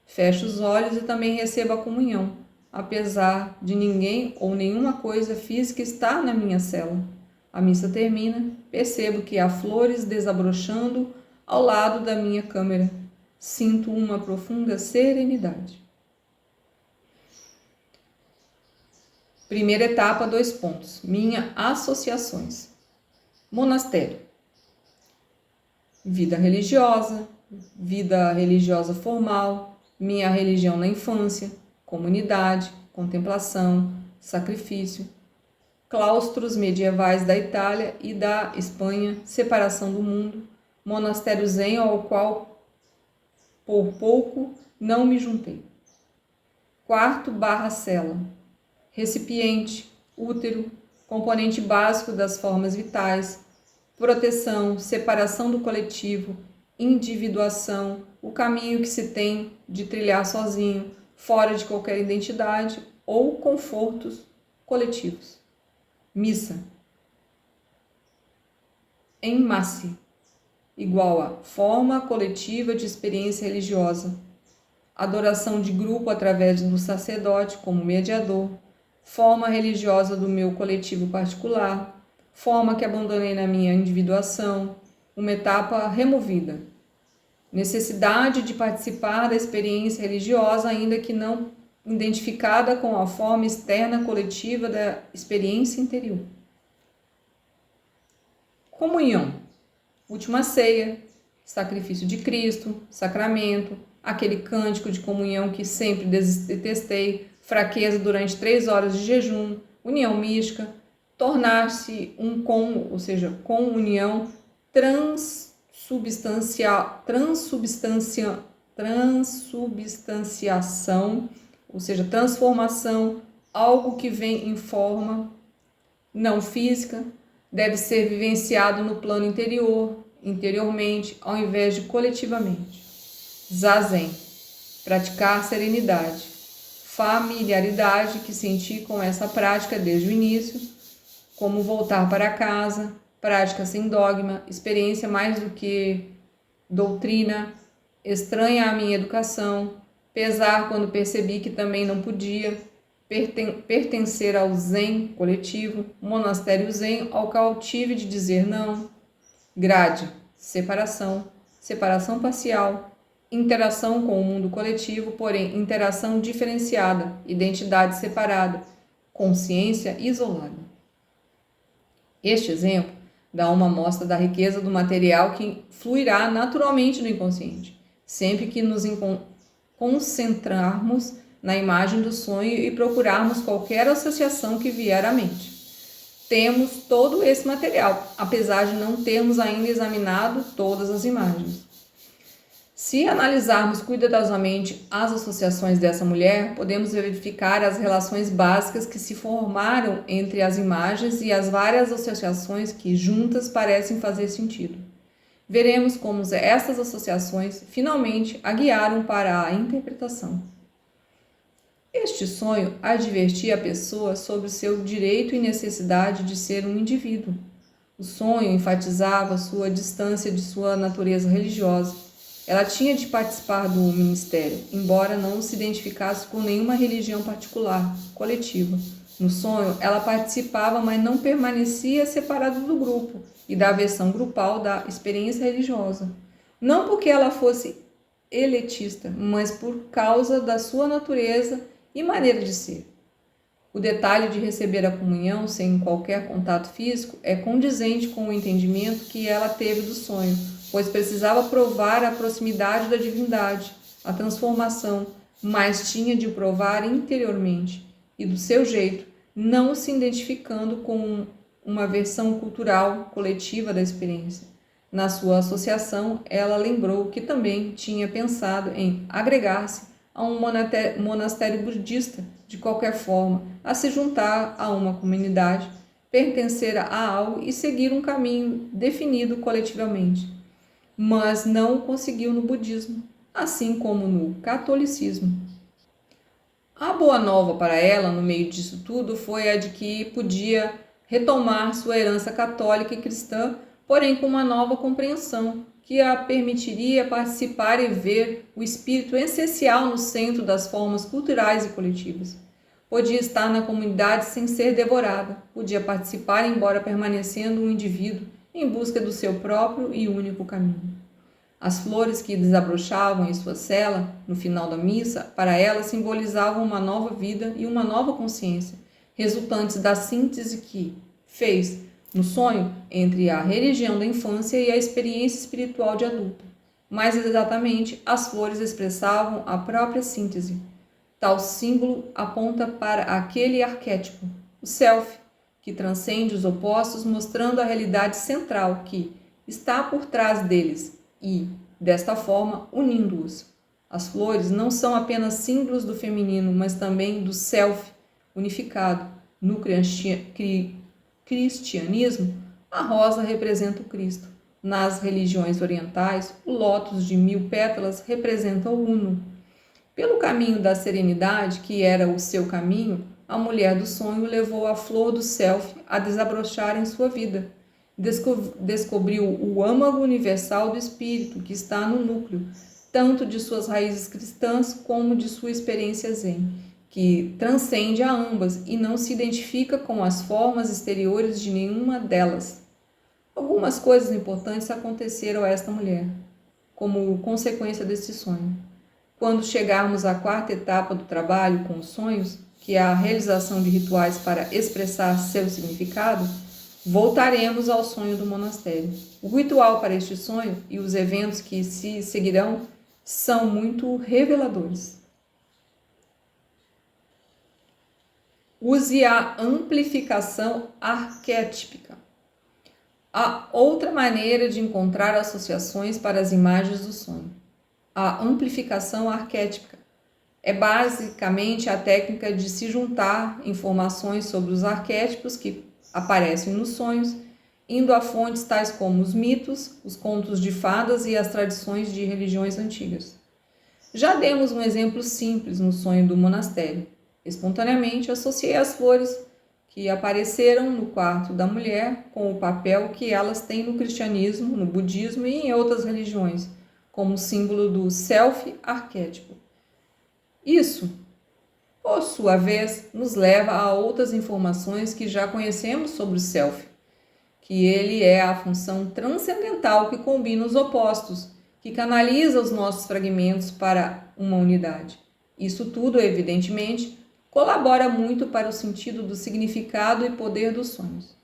Fecho os olhos e também recebo a comunhão, apesar de ninguém ou nenhuma coisa física estar na minha cela. A missa termina, percebo que há flores desabrochando ao lado da minha câmera. Sinto uma profunda serenidade. Primeira etapa, 2 pontos. Minha associações. Monastério. Vida religiosa formal, minha religião na infância, comunidade, contemplação, sacrifício, claustros medievais da Itália e da Espanha, separação do mundo, monastério zen ao qual por pouco não me juntei. Quarto / cela, recipiente, útero, componente básico das formas vitais, proteção, separação do coletivo, individuação, o caminho que se tem de trilhar sozinho, fora de qualquer identidade ou confortos coletivos. Missa. Em masse, igual a forma coletiva de experiência religiosa, adoração de grupo através do sacerdote como mediador, forma religiosa do meu coletivo particular, forma que abandonei na minha individuação, uma etapa removida. Necessidade de participar da experiência religiosa, ainda que não identificada com a forma externa coletiva da experiência interior. Comunhão. Última ceia, sacrifício de Cristo, sacramento, aquele cântico de comunhão que sempre detestei, fraqueza durante 3 horas de jejum, união mística, tornar-se um com, ou seja, comunhão transubstanciação, ou seja, transformação, algo que vem em forma não física, deve ser vivenciado no plano interiormente, ao invés de coletivamente. Zazen, praticar serenidade, familiaridade que senti com essa prática desde o início, como voltar para casa, prática sem dogma, experiência mais do que doutrina, estranha à minha educação, pesar quando percebi que também não podia, pertencer ao zen coletivo, monastério zen ao qual tive de dizer não, grade, separação parcial, interação com o mundo coletivo, porém interação diferenciada, identidade separada, consciência isolada. Este exemplo dá uma amostra da riqueza do material que fluirá naturalmente no inconsciente, sempre que nos concentrarmos na imagem do sonho e procurarmos qualquer associação que vier à mente. temos todo esse material, apesar de não termos ainda examinado todas as imagens. Se analisarmos cuidadosamente as associações dessa mulher, podemos verificar as relações básicas que se formaram entre as imagens e as várias associações que juntas parecem fazer sentido. Veremos como essas associações finalmente a guiaram para a interpretação. Este sonho advertia a pessoa sobre seu direito e necessidade de ser um indivíduo. O sonho enfatizava sua distância de sua natureza religiosa. Ela tinha de participar do ministério, embora não se identificasse com nenhuma religião particular, coletiva. No sonho, ela participava, mas não permanecia separada do grupo e da versão grupal da experiência religiosa. Não porque ela fosse elitista, mas por causa da sua natureza e maneira de ser. O detalhe de receber a comunhão sem qualquer contato físico é condizente com o entendimento que ela teve do sonho, pois precisava provar a proximidade da divindade, a transformação, mas tinha de o provar interiormente e do seu jeito, não se identificando com uma versão cultural coletiva da experiência. Na sua associação, ela lembrou que também tinha pensado em agregar-se a um monastério budista, de qualquer forma, a se juntar a uma comunidade, pertencer a algo e seguir um caminho definido coletivamente. Mas não o conseguiu no budismo, assim como no catolicismo. A boa nova para ela, no meio disso tudo, foi a de que podia retomar sua herança católica e cristã, porém com uma nova compreensão, que a permitiria participar e ver o espírito essencial no centro das formas culturais e coletivas. Podia estar na comunidade sem ser devorada, podia participar embora permanecendo um indivíduo em busca do seu próprio e único caminho. As flores que desabrochavam em sua cela, no final da missa, para ela simbolizavam uma nova vida e uma nova consciência, resultantes da síntese que fez, no sonho, entre a religião da infância e a experiência espiritual de adulto. Mais exatamente, as flores expressavam a própria síntese. Tal símbolo aponta para aquele arquétipo, o self, que transcende os opostos, mostrando a realidade central que está por trás deles e, desta forma, unindo-os. As flores não são apenas símbolos do feminino, mas também do self unificado. No cristianismo, a rosa representa o Cristo. Nas religiões orientais, o lótus de 1000 pétalas representa o Uno. Pelo caminho da serenidade, que era o seu caminho, a mulher do sonho levou a flor do self a desabrochar em sua vida. Descobriu o âmago universal do espírito que está no núcleo, tanto de suas raízes cristãs como de sua experiência zen, que transcende a ambas e não se identifica com as formas exteriores de nenhuma delas. Algumas coisas importantes aconteceram a esta mulher, como consequência deste sonho. Quando chegarmos à quarta etapa do trabalho com os sonhos, que é a realização de rituais para expressar seu significado, voltaremos ao sonho do monastério. O ritual para este sonho e os eventos que se seguirão são muito reveladores. Use a amplificação arquetípica. Há outra maneira de encontrar associações para as imagens do sonho. A amplificação arquetípica é basicamente a técnica de se juntar informações sobre os arquétipos que aparecem nos sonhos, indo a fontes tais como os mitos, os contos de fadas e as tradições de religiões antigas. Já demos um exemplo simples no sonho do monastério. Espontaneamente associei as flores que apareceram no quarto da mulher com o papel que elas têm no cristianismo, no budismo e em outras religiões, como símbolo do self-arquétipo. Isso, por sua vez, nos leva a outras informações que já conhecemos sobre o self, que ele é a função transcendental que combina os opostos, que canaliza os nossos fragmentos para uma unidade. Isso tudo, evidentemente, colabora muito para o sentido do significado e poder dos sonhos.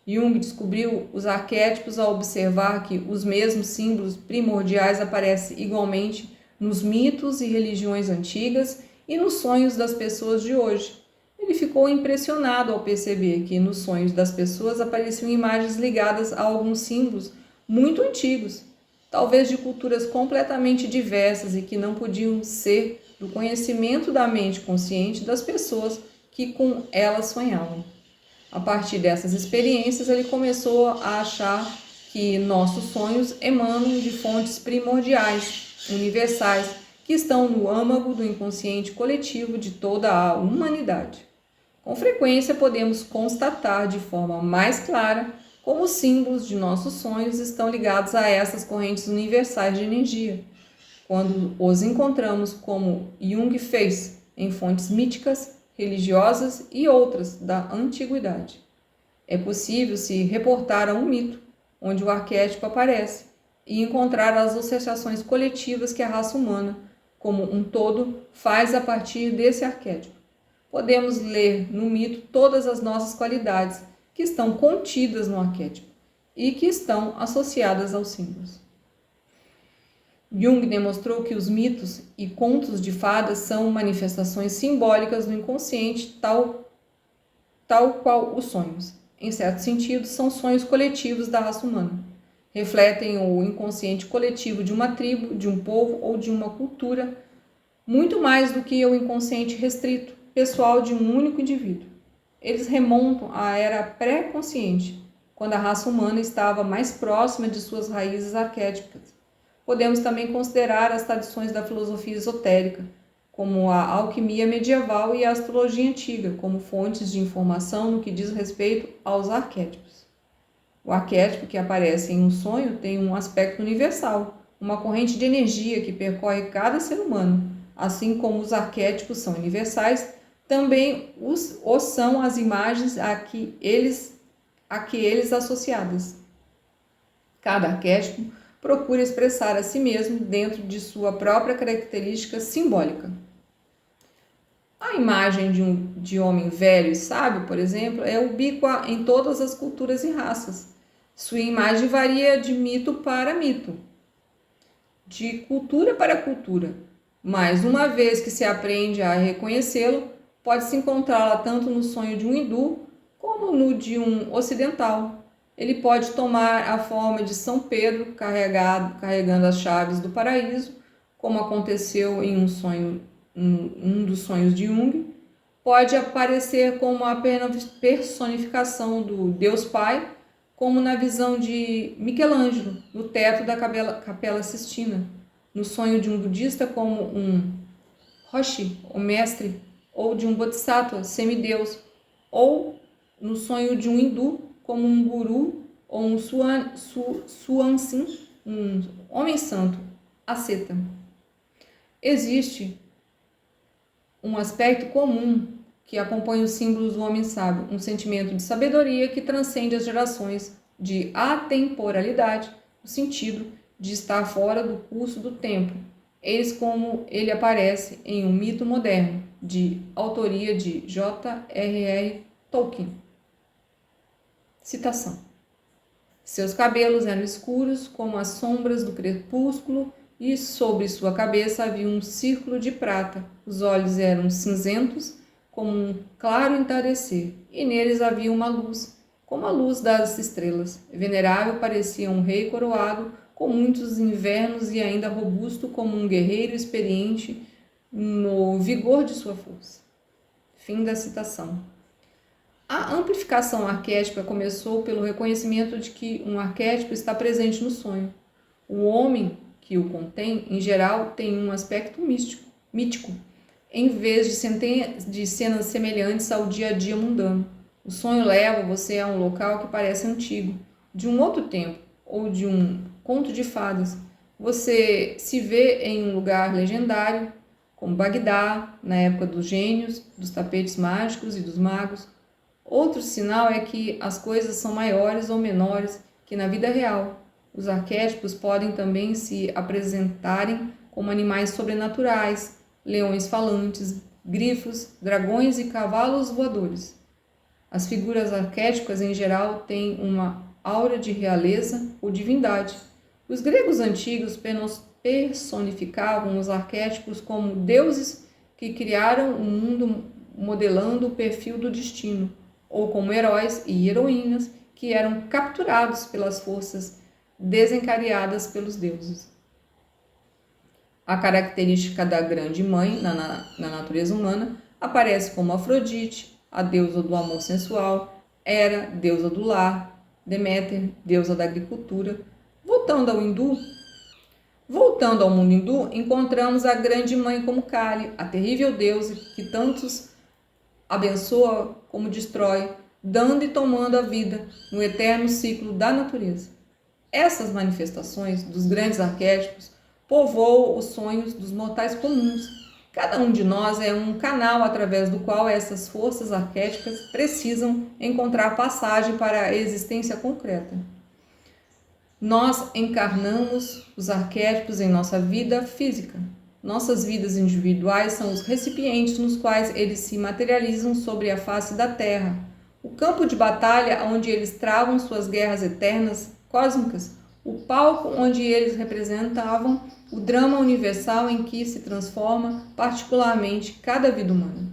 Jung descobriu os arquétipos ao observar que os mesmos símbolos primordiais aparecem igualmente nos mitos e religiões antigas e nos sonhos das pessoas de hoje. Ele ficou impressionado ao perceber que nos sonhos das pessoas apareciam imagens ligadas a alguns símbolos muito antigos, talvez de culturas completamente diversas e que não podiam ser do conhecimento da mente consciente das pessoas que com elas sonhavam. A partir dessas experiências, ele começou a achar que nossos sonhos emanam de fontes primordiais, universais, que estão no âmago do inconsciente coletivo de toda a humanidade. Com frequência, podemos constatar de forma mais clara como os símbolos de nossos sonhos estão ligados a essas correntes universais de energia, quando os encontramos, como Jung fez, em fontes míticas, religiosas e outras da antiguidade. É possível se reportar a um mito, onde o arquétipo aparece, e encontrar as associações coletivas que a raça humana, como um todo, faz a partir desse arquétipo. Podemos ler no mito todas as nossas qualidades que estão contidas no arquétipo e que estão associadas aos símbolos. Jung demonstrou que os mitos e contos de fadas são manifestações simbólicas do inconsciente, tal qual os sonhos. Em certo sentido, são sonhos coletivos da raça humana. Refletem o inconsciente coletivo de uma tribo, de um povo ou de uma cultura, muito mais do que o inconsciente restrito, pessoal de um único indivíduo. Eles remontam à era pré-consciente, quando a raça humana estava mais próxima de suas raízes arquétipas. Podemos também considerar as tradições da filosofia esotérica, como a alquimia medieval e a astrologia antiga, como fontes de informação no que diz respeito aos arquétipos. O arquétipo que aparece em um sonho tem um aspecto universal, uma corrente de energia que percorre cada ser humano. Assim como os arquétipos são universais, também são as imagens a que eles associadas. Cada arquétipo procura expressar a si mesmo dentro de sua própria característica simbólica. A imagem de homem velho e sábio, por exemplo, é ubíqua em todas as culturas e raças. Sua imagem varia de mito para mito, de cultura para cultura, mas uma vez que se aprende a reconhecê-lo, pode-se encontrá-la tanto no sonho de um hindu como no de um ocidental. Ele pode tomar a forma de São Pedro carregando as chaves do paraíso, como aconteceu em um dos sonhos de Jung. Pode aparecer como a personificação do Deus Pai, como na visão de Michelangelo, no teto da Capela Sistina. No sonho de um budista, como um Roshi, o mestre, ou de um Bodhisattva, semideus, ou no sonho de um hindu, como um guru ou um Suansin, um homem santo, asceta. Existe um aspecto comum que acompanha os símbolos do homem sábio, um sentimento de sabedoria que transcende as gerações, de atemporalidade, no sentido de estar fora do curso do tempo. Eis como ele aparece em um mito moderno, de autoria de J.R.R. Tolkien. Citação. Seus cabelos eram escuros como as sombras do crepúsculo e sobre sua cabeça havia um círculo de prata. Os olhos eram cinzentos como um claro entardecer e neles havia uma luz, como a luz das estrelas. Venerável parecia um rei coroado com muitos invernos e ainda robusto como um guerreiro experiente no vigor de sua força. Fim da citação. A amplificação arquétipa começou pelo reconhecimento de que um arquétipo está presente no sonho. O homem que o contém, em geral, tem um aspecto mítico, em vez de cenas semelhantes ao dia a dia mundano. O sonho leva você a um local que parece antigo, de um outro tempo, ou de um conto de fadas. Você se vê em um lugar legendário, como Bagdá, na época dos gênios, dos tapetes mágicos e dos magos. Outro sinal é que as coisas são maiores ou menores que na vida real. Os arquétipos podem também se apresentarem como animais sobrenaturais, leões falantes, grifos, dragões e cavalos voadores. As figuras arquétipas, em geral, têm uma aura de realeza ou divindade. Os gregos antigos personificavam os arquétipos como deuses que criaram um mundo modelando o perfil do destino, ou como heróis e heroínas que eram capturados pelas forças desencadeadas pelos deuses. A característica da grande mãe na natureza humana aparece como Afrodite, a deusa do amor sensual, Hera, deusa do lar, Deméter, deusa da agricultura. Voltando ao mundo hindu, encontramos a grande mãe como Kali, a terrível deusa que tantos abençoa como destrói, dando e tomando a vida no eterno ciclo da natureza. Essas manifestações dos grandes arquétipos povoam os sonhos dos mortais comuns. Cada um de nós é um canal através do qual essas forças arquétipas precisam encontrar passagem para a existência concreta. Nós encarnamos os arquétipos em nossa vida física. Nossas vidas individuais são os recipientes nos quais eles se materializam sobre a face da Terra. O campo de batalha onde eles travam suas guerras eternas, cósmicas. O palco onde eles representavam o drama universal em que se transforma particularmente cada vida humana.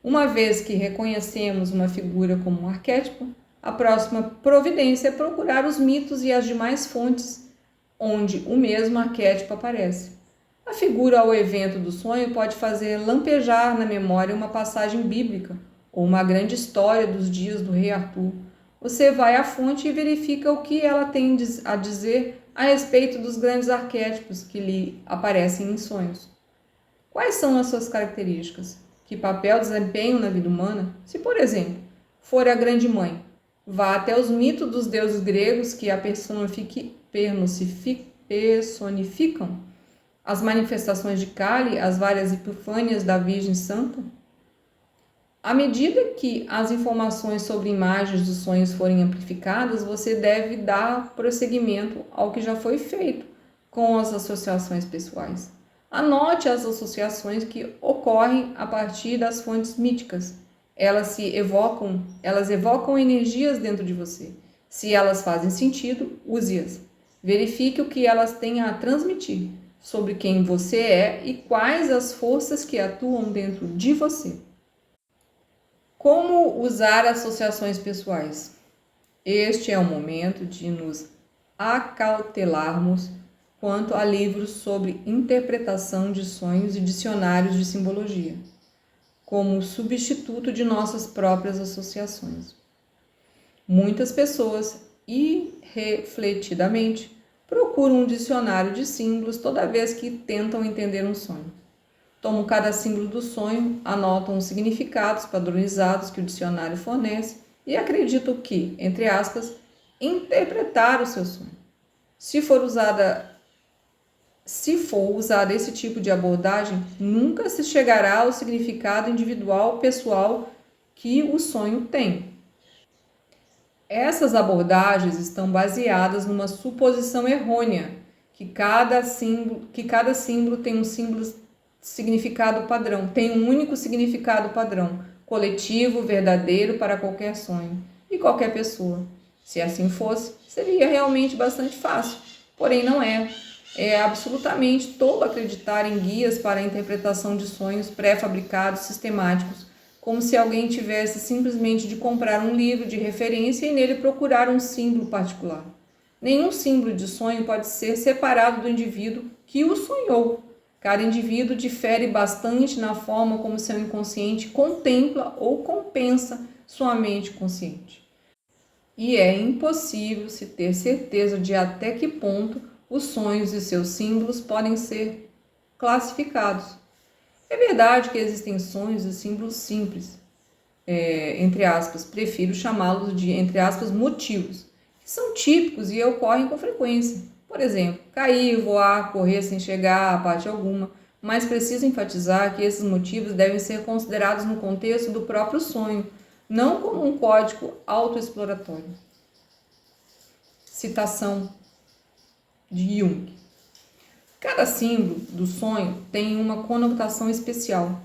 Uma vez que reconhecemos uma figura como um arquétipo, a próxima providência é procurar os mitos e as demais fontes onde o mesmo arquétipo aparece. A figura ou evento do sonho pode fazer lampejar na memória uma passagem bíblica ou uma grande história dos dias do rei Arthur. Você vai à fonte e verifica o que ela tem a dizer a respeito dos grandes arquétipos que lhe aparecem em sonhos. Quais são as suas características? Que papel desempenham na vida humana? Se, por exemplo, for a grande mãe, vá até os mitos dos deuses gregos que a personificam, as manifestações de Kali, as várias epifânias da Virgem Santa. À medida que as informações sobre imagens dos sonhos forem amplificadas, você deve dar prosseguimento ao que já foi feito com as associações pessoais. Anote as associações que ocorrem a partir das fontes míticas. Elas evocam energias dentro de você. Se elas fazem sentido, use-as. Verifique o que elas têm a transmitir sobre quem você é e quais as forças que atuam dentro de você. Como usar associações pessoais? Este é o momento de nos acautelarmos quanto a livros sobre interpretação de sonhos e dicionários de simbologia, como substituto de nossas próprias associações. Muitas pessoas, irrefletidamente, procuram um dicionário de símbolos toda vez que tentam entender um sonho. Tomam cada símbolo do sonho, anotam os significados padronizados que o dicionário fornece e acreditam que, entre aspas, interpretar o seu sonho. Se for usada esse tipo de abordagem, nunca se chegará ao significado individual, pessoal que o sonho tem. Essas abordagens estão baseadas numa suposição errônea que cada símbolo tem um significado padrão, tem um único significado padrão, coletivo, verdadeiro para qualquer sonho e qualquer pessoa. Se assim fosse, seria realmente bastante fácil, porém não é. É absolutamente tolo acreditar em guias para a interpretação de sonhos pré-fabricados sistemáticos, como se alguém tivesse simplesmente de comprar um livro de referência e nele procurar um símbolo particular. Nenhum símbolo de sonho pode ser separado do indivíduo que o sonhou. Cada indivíduo difere bastante na forma como seu inconsciente contempla ou compensa sua mente consciente. E é impossível se ter certeza de até que ponto os sonhos e seus símbolos podem ser classificados. É verdade que existem sonhos e símbolos simples, entre aspas, prefiro chamá-los de, entre aspas, motivos, que são típicos e ocorrem com frequência. Por exemplo, cair, voar, correr sem chegar a parte alguma, mas preciso enfatizar que esses motivos devem ser considerados no contexto do próprio sonho, não como um código autoexploratório. Citação de Jung. Cada símbolo do sonho tem uma conotação especial,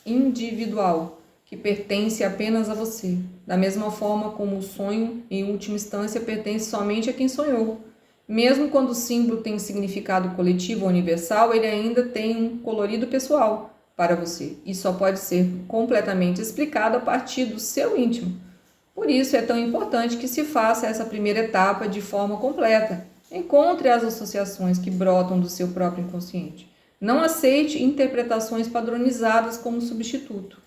individual, que pertence apenas a você, da mesma forma como o sonho, em última instância, pertence somente a quem sonhou. Mesmo quando o símbolo tem significado coletivo ou universal, ele ainda tem um colorido pessoal. para você e só pode ser completamente explicado a partir do seu íntimo. Por isso é tão importante que se faça essa primeira etapa de forma completa. Encontre as associações que brotam do seu próprio inconsciente. Não aceite interpretações padronizadas como substituto.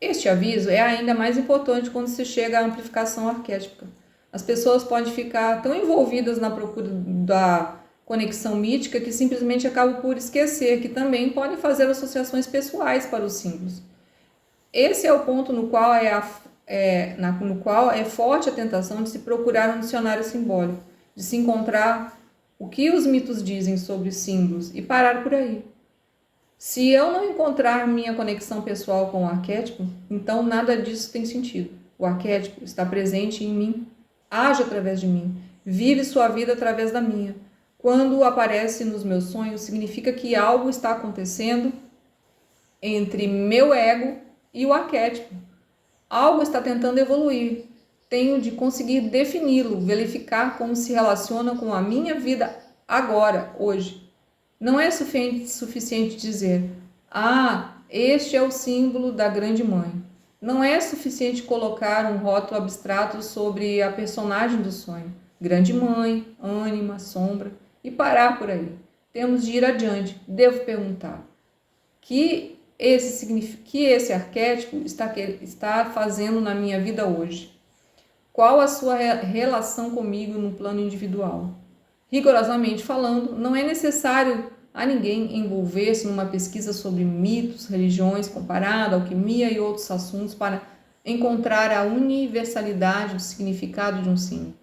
Este aviso é ainda mais importante quando se chega à amplificação arquétipica. As pessoas podem ficar tão envolvidas na procura da conexão mítica que simplesmente acabam por esquecer que também podem fazer associações pessoais para os símbolos. Esse é o ponto no qual é forte a tentação de se procurar um dicionário simbólico, de se encontrar o que os mitos dizem sobre os símbolos e parar por aí. Se eu não encontrar minha conexão pessoal com o arquétipo, então nada disso tem sentido. O arquétipo está presente em mim, age através de mim, vive sua vida através da minha. Quando aparece nos meus sonhos, significa que algo está acontecendo entre meu ego e o arquétipo. Algo está tentando evoluir. Tenho de conseguir defini-lo, verificar como se relaciona com a minha vida agora, hoje. Não é suficiente dizer, este é o símbolo da grande mãe. Não é suficiente colocar um rótulo abstrato sobre a personagem do sonho, grande mãe, ânima, sombra, e parar por aí. Temos de ir adiante. Devo perguntar, que esse arquétipo está fazendo na minha vida hoje? Qual a sua relação comigo no plano individual? Rigorosamente falando, não é necessário a ninguém envolver-se numa pesquisa sobre mitos, religiões, comparada, alquimia e outros assuntos para encontrar a universalidade do significado de um símbolo.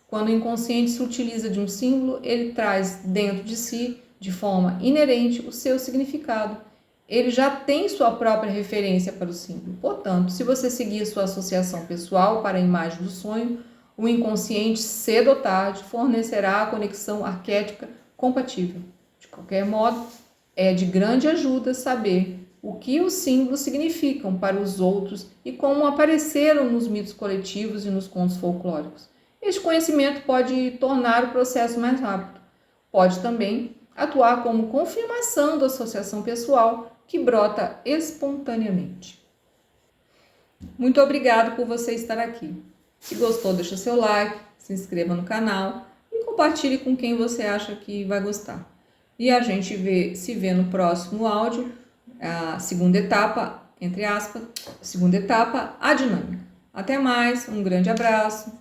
Quando o inconsciente se utiliza de um símbolo, ele traz dentro de si, de forma inerente, o seu significado. Ele já tem sua própria referência para o símbolo. Portanto, se você seguir sua associação pessoal para a imagem do sonho, o inconsciente, cedo ou tarde, fornecerá a conexão arquética compatível. De qualquer modo, é de grande ajuda saber o que os símbolos significam para os outros e como apareceram nos mitos coletivos e nos contos folclóricos. Este conhecimento pode tornar o processo mais rápido. Pode também atuar como confirmação da associação pessoal que brota espontaneamente. Muito obrigado por você estar aqui. Se gostou, deixa seu like, se inscreva no canal e compartilhe com quem você acha que vai gostar. E a gente se vê no próximo áudio, a segunda etapa, entre aspas, segunda etapa, a dinâmica. Até mais, um grande abraço.